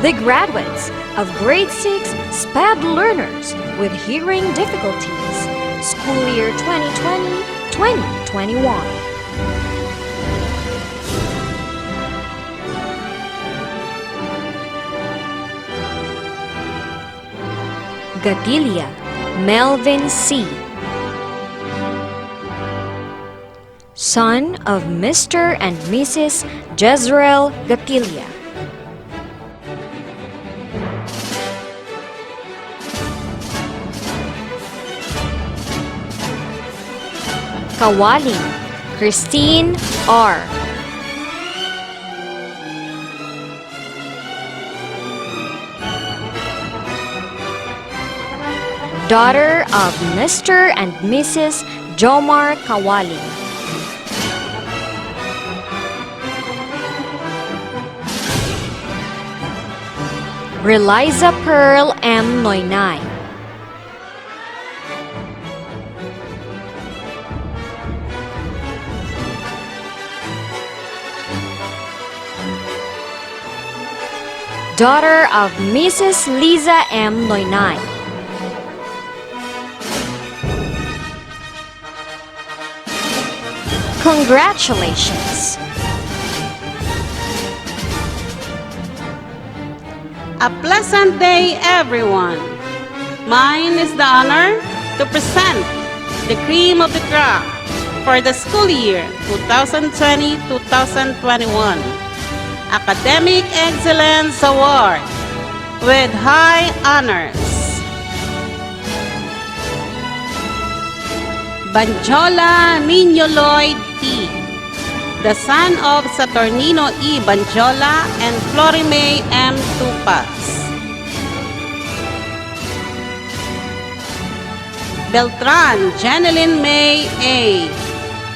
the graduates of Grade 6 SPED learners with hearing difficulties, school year 2020-2021. Gadilia Melvin C. Son of Mr. and Mrs. Jezreel Gatilia. Kawaling Christine R. Daughter of Mr. and Mrs. Jomar Kawaling. Reliza Pearl M. Noynay. Daughter of Mrs. Liza M. Noynay. Congratulations! A pleasant day, everyone. Mine is the honor to present the cream of the crop for the school year 2020-2021 Academic Excellence Award with high honors. Banjola Niño Lloyd T., the son of Saturnino E. Banjola and Florimay M. Tupas. Beltran Janeline May A.,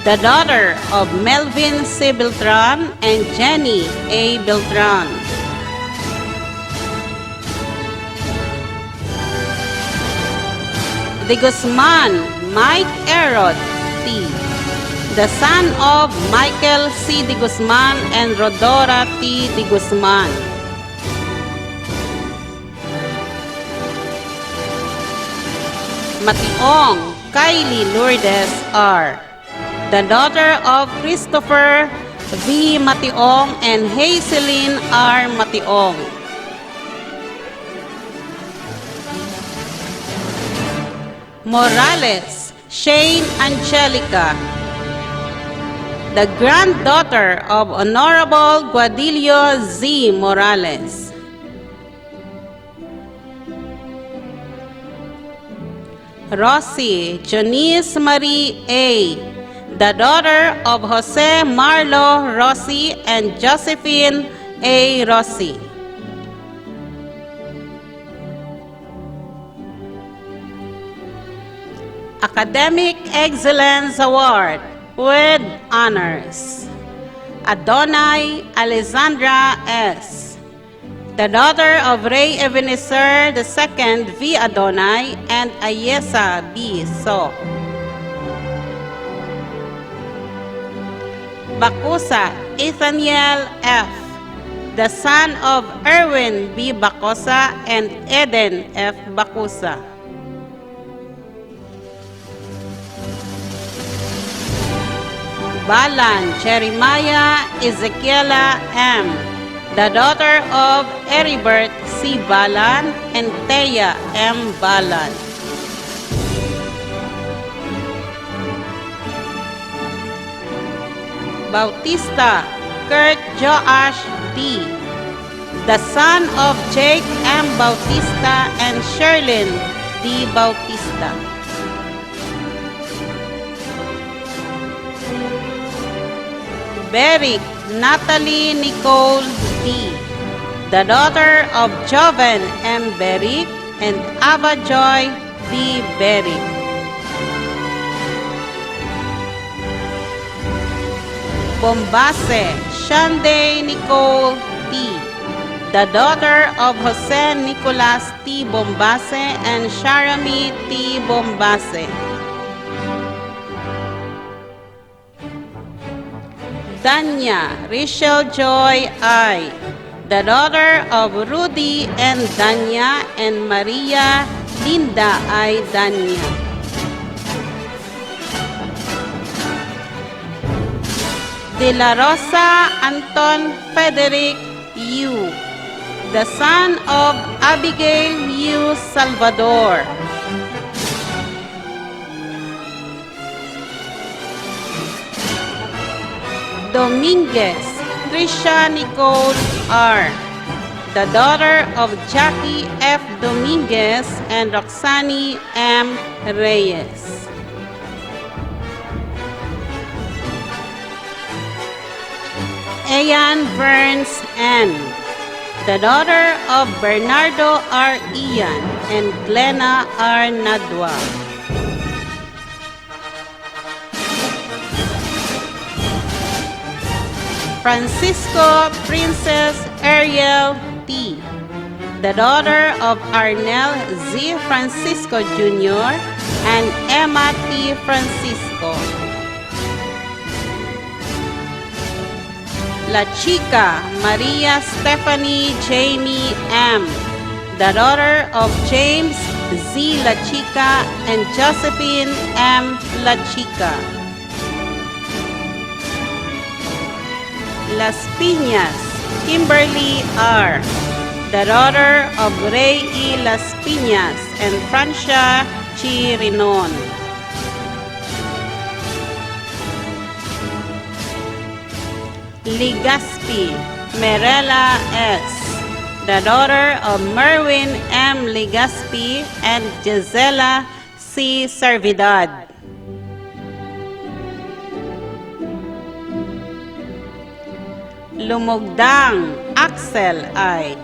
the daughter of Melvin C. Beltran and Jenny A. Beltran. De Guzman Mike Erod T., the son of Michael C. De Guzman and Rodora T. De Guzman. Mationg Kylie Lourdes R., the daughter of Christopher V. Mationg and Hazeline R. Mationg. Morales Shane Angelica, the granddaughter of Honorable Guadillo Z. Morales. Rosie Janice Marie A., the daughter of Jose Marlo Rossi and Josephine A. Rossi. Academic Excellence Award with honors. Adonai Alessandra S., the daughter of Ray Ebenezer II V. Adonai and Ayesa B. So. Bakusa Ethaniel F., the son of Erwin B. Bacosa and Eden F. Bakusa. Balan Jeremiah Ezekiela M., the daughter of Eribert C. Balan and Thea M. Balan. Bautista Kurt Joash D., the son of Jake M. Bautista and Sherlyn D. Bautista. Beric Natalie Nicole D., the daughter of Joven M. Beric and Ava Joy D. Beric. Bombase Shande Nicole T., the daughter of Jose Nicolas T. Bombase and Sharami T. Bombase. Danya Rachel Joy I., the daughter of Rudy and Danya and Maria Linda I. Danya. De La Rosa Anton Frederick U., the son of Abigail U. Salvador. Dominguez Trisha Nicole R., the daughter of Jackie F. Dominguez and Roxani M. Reyes. Ayan Burns N., the daughter of Bernardo R. Ian and Glenna R. Nadwa. Francisco Princess Ariel T., the daughter of Arnel Z. Francisco Jr. and Emma T. Francisco. La Chica Maria Stephanie Jamie M., the daughter of James Z. La Chica and Josephine M. La Chica. Las Piñas Kimberly R., the daughter of Rey E. Las Piñas and Francia Chi Rinon. Ligaspi Merela S., the daughter of Merwin M. Ligaspi and Gisela C. Servidad. Lumugdang Axel I.,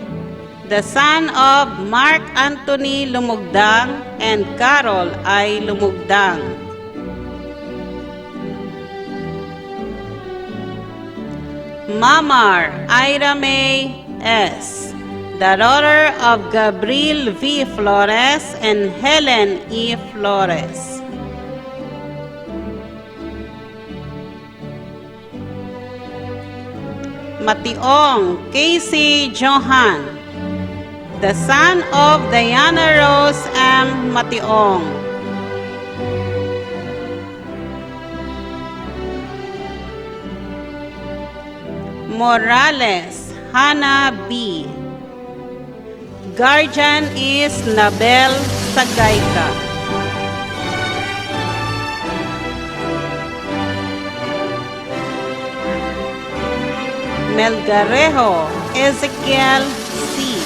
the son of Mark Anthony Lumugdang and Carol I. Lumugdang. Mamar Ira May S., the daughter of Gabriel V. Flores and Helen E. Flores. Mationg Casey Johan, the son of Diana Rose M. Mationg. Morales Hannah B., guardian is Nabel Sagayka. Melgarejo Ezekiel C.,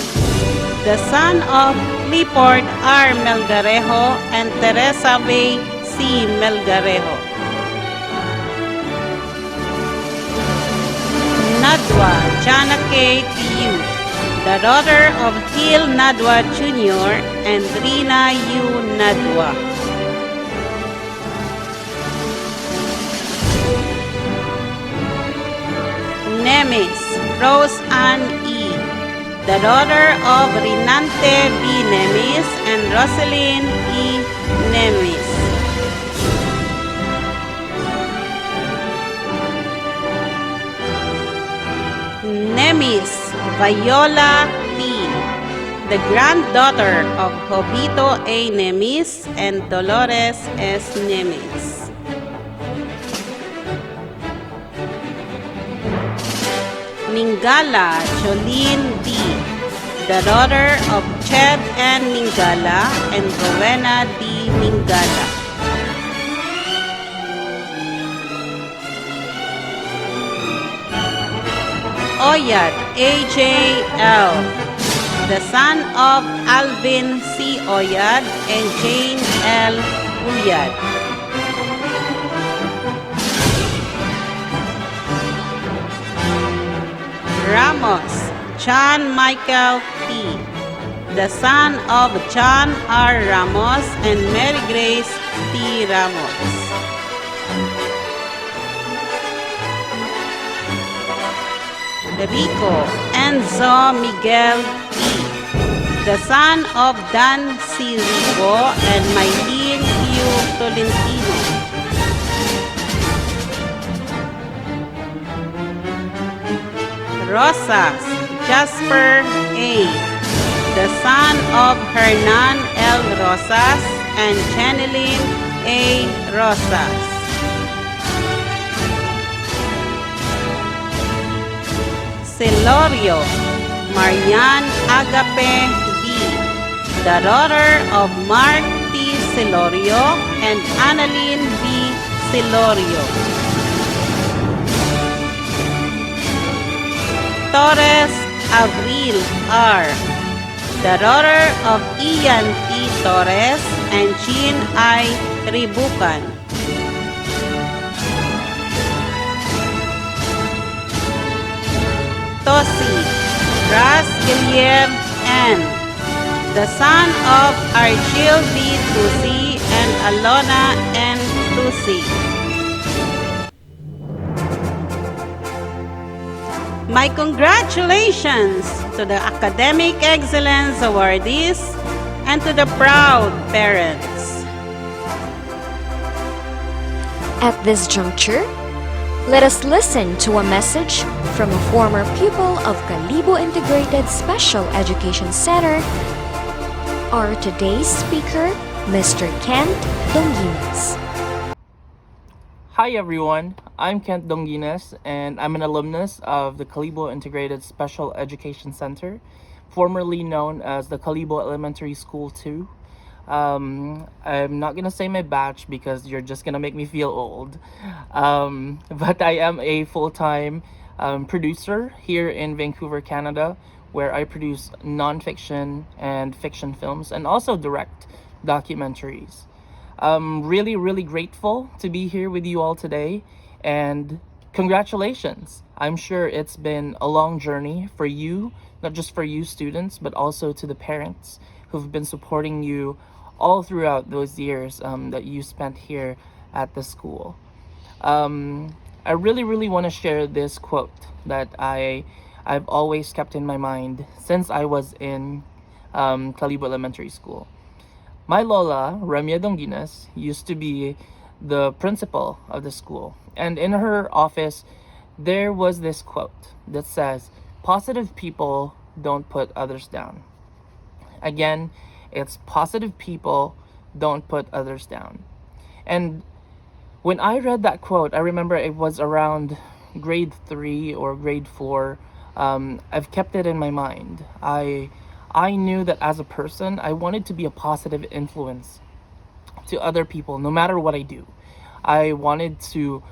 the son of Clifford R. Melgarejo and Teresa May C. Melgarejo. Nadwa Jana K. Tiu, the daughter of Gil Nadwa Jr. and Rina U. Nadwa. Nemes Rose Ann E., the daughter of Rinante B. Nemes and Rosalyn E. Nemes. Nemis Viola T., the granddaughter of Jovito A. Nemis and Dolores S. Nemis. Ningala Jolene D., the daughter of Ched N. Ningala and Rowena D. Ningala. Oyad A.J.L., the son of Alvin C. Oyad and Jane L. Uyad. Ramos John Michael T., the son of John R. Ramos and Mary Grace T. Ramos. Rico Enzo Miguel E., the son of Dan C. Rico and Maylene Q. Tolentino. Rosas Jasper A., the son of Hernan L. Rosas and Janeline A. Rosas. Celorio Marian Agape B., the daughter of Mark T. Celorio and Annalyn B. Celorio. Torres Avril R., the daughter of Ian T. Torres and Jean I. Ribucan. Tosi Ras Gilier N., the son of Archil B. Tusi and Alona N. Tusi. My congratulations to the Academic Excellence Awardees and to the proud parents. At this juncture, let us listen to a message from a former pupil of Kalibo Integrated Special Education Center, our today's speaker, Mr. Kent Donginas. Hi everyone, I'm Kent Donginas and I'm an alumnus of the Kalibo Integrated Special Education Center. formerly known as the Kalibo Elementary School 2. I'm not gonna say my batch because you're just gonna make me feel old. But I am a full-time producer here in Vancouver, Canada, where I produce non-fiction and fiction films and also direct documentaries. I'm really, really grateful to be here with you all today, and congratulations. I'm sure it's been a long journey for you, not just for you students, but also to the parents who've been supporting you all throughout those years that you spent here at the school. I really, really want to share this quote that I've always kept in my mind since I was in Kalibo Elementary School. My Lola, Ramya Donginas, used to be the principal of the school. And in her office, there was this quote that says, "Positive people don't put others down." Again, it's positive people don't put others down. And when I read that quote, I remember it was around grade 3 or grade 4. I've kept it in my mind. I knew that as a person, I wanted to be a positive influence to other people, no matter what I do. I wanted to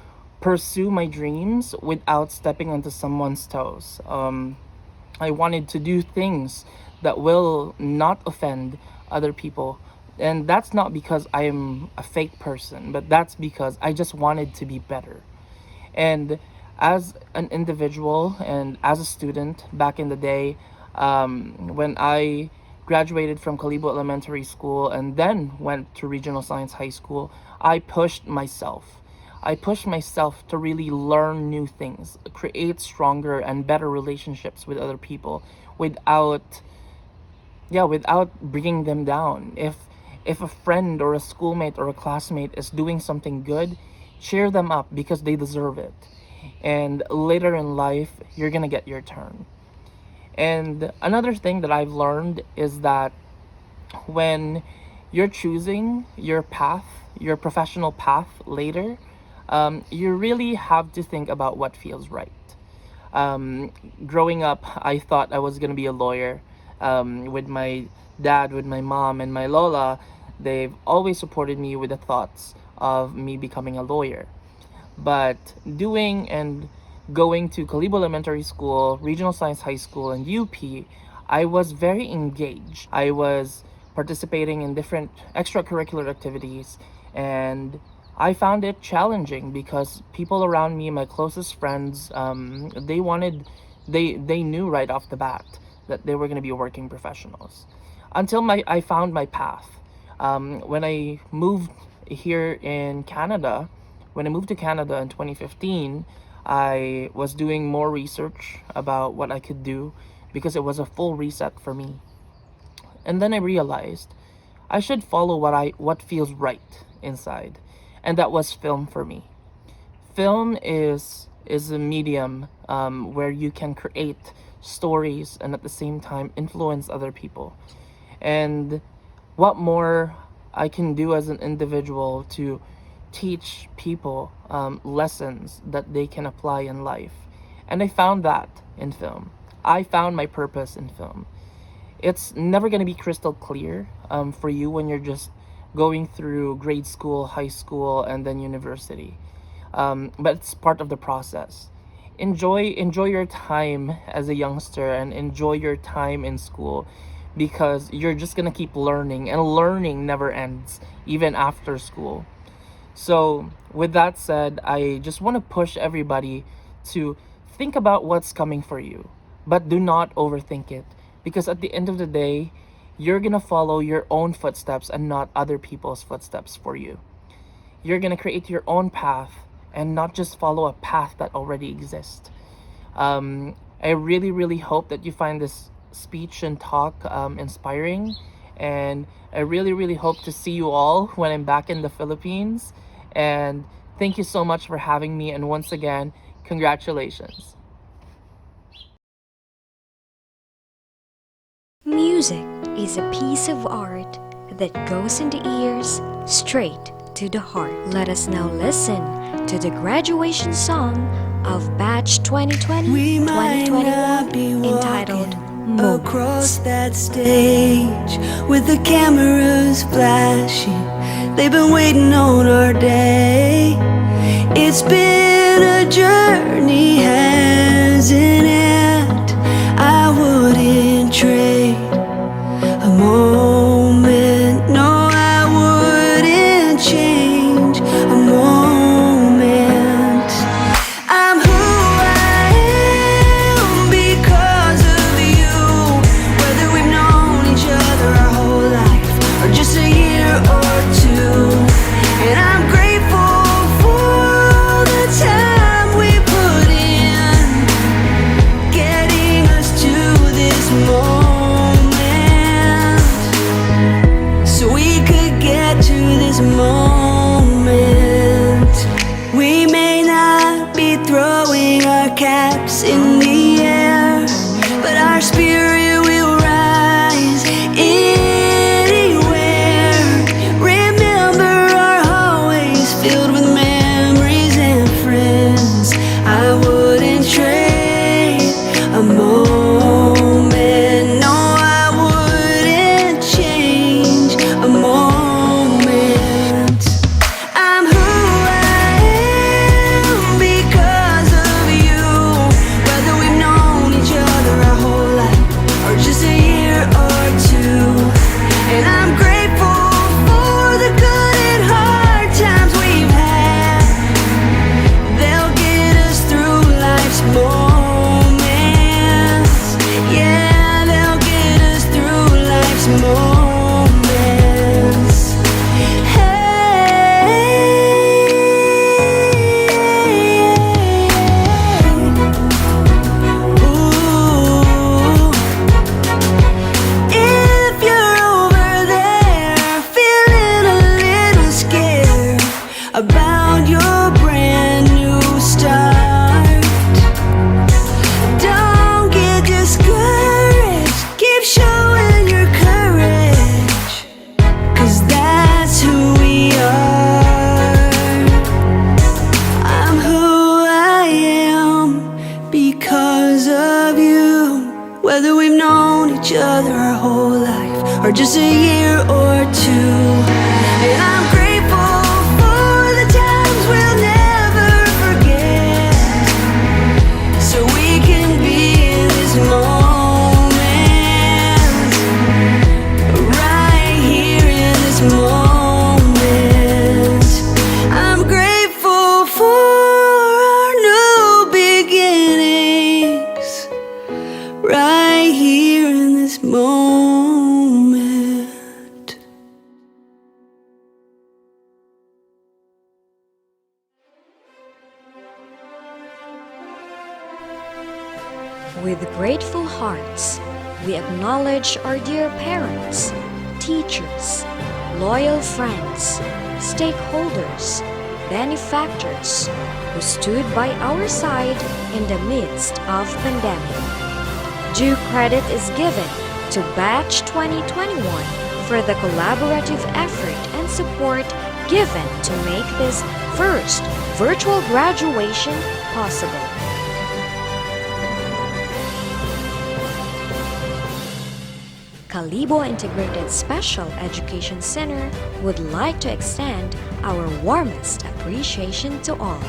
pursue my dreams without stepping onto someone's toes. I wanted to do things that will not offend other people. And that's not because I am a fake person, but that's because I just wanted to be better. And as an individual and as a student back in the day, when I graduated from Kalibo Elementary School and then went to Regional Science High School, I pushed myself. I pushed myself to really learn new things, create stronger and better relationships with other people without bringing them down. If a friend or a schoolmate or a classmate is doing something good, cheer them up because they deserve it. And later in life, you're gonna get your turn. And another thing that I've learned is that when you're choosing your path, your professional path later, you really have to think about what feels right. Growing up, I thought I was gonna be a lawyer. With my dad, with my mom, and my Lola, they've always supported me with the thoughts of me becoming a lawyer. But doing and going to Kalibo Elementary School, Regional Science High School, and UP, I was very engaged. I was participating in different extracurricular activities, and I found it challenging because people around me, my closest friends, they knew right off the bat that they were going to be working professionals. Until I found my path. When I moved here in Canada, when I moved to Canada in 2015, I was doing more research about what I could do because it was a full reset for me. And then I realized I should follow what feels right inside, and that was film for me. Film is a medium where you can create stories and at the same time influence other people. And what more I can do as an individual to teach people lessons that they can apply in life. And I found that in film. I found my purpose in film. It's never going to be crystal clear for you when you're just going through grade school, high school, and then university. But it's part of the process. Enjoy your time as a youngster and enjoy your time in school, because you're just gonna keep learning, and learning never ends even after school. So with that said, I just want to push everybody to think about what's coming for you, but do not overthink it, because at the end of the day, you're gonna follow your own footsteps and not other people's footsteps for you. You're gonna create your own path and not just follow a path that already exists. I really, really hope that you find this speech and talk inspiring, and I really, really hope to see you all when I'm back in the Philippines. And thank you so much for having me, and once again, congratulations. Music is a piece of art that goes in the ears straight to the heart. Let us now listen to the graduation song of Batch 2020-2021 entitled moments. That stage with the cameras flashing, they've been waiting on our day. It's been a journey, hasn't it? I wouldn't trade a moment, no, I wouldn't change a moment. I'm who I am because of you. Whether we've known each other our whole life or just a year or two, and I'm grateful for the time we put in, getting us to this moment, so we could get to this moment. We may not be throwing our caps in the air, but our spirit will rise anywhere. Remember our hallways filled with memories and friends. I wouldn't trade a moment, no, I wouldn't change a moment. I'm who I am because of you. Whether we've known each other our whole life or just a year or two, and I'm grateful for the good and hard times we've had. They'll get us through life's moments. Yeah, they'll get us through life's moments. If you're over there feeling a little scared about your brand new start, don't get discouraged. Keep showing your courage, 'cause that's who we are. I'm who I am because of you. Whether we've known each other our whole life or just a year or two, and I'm grateful for the times we'll never forget, so we can be in this moment, right here in this moment. I'm grateful for our new beginnings, right here in this moment. With grateful hearts, we acknowledge our dear parents, teachers, loyal friends, stakeholders, benefactors who stood by our side in the midst of pandemic. Due credit is given to Batch 2021 for the collaborative effort and support given to make this first virtual graduation possible. Kalibo Integrated Special Education Center would like to extend our warmest appreciation to all.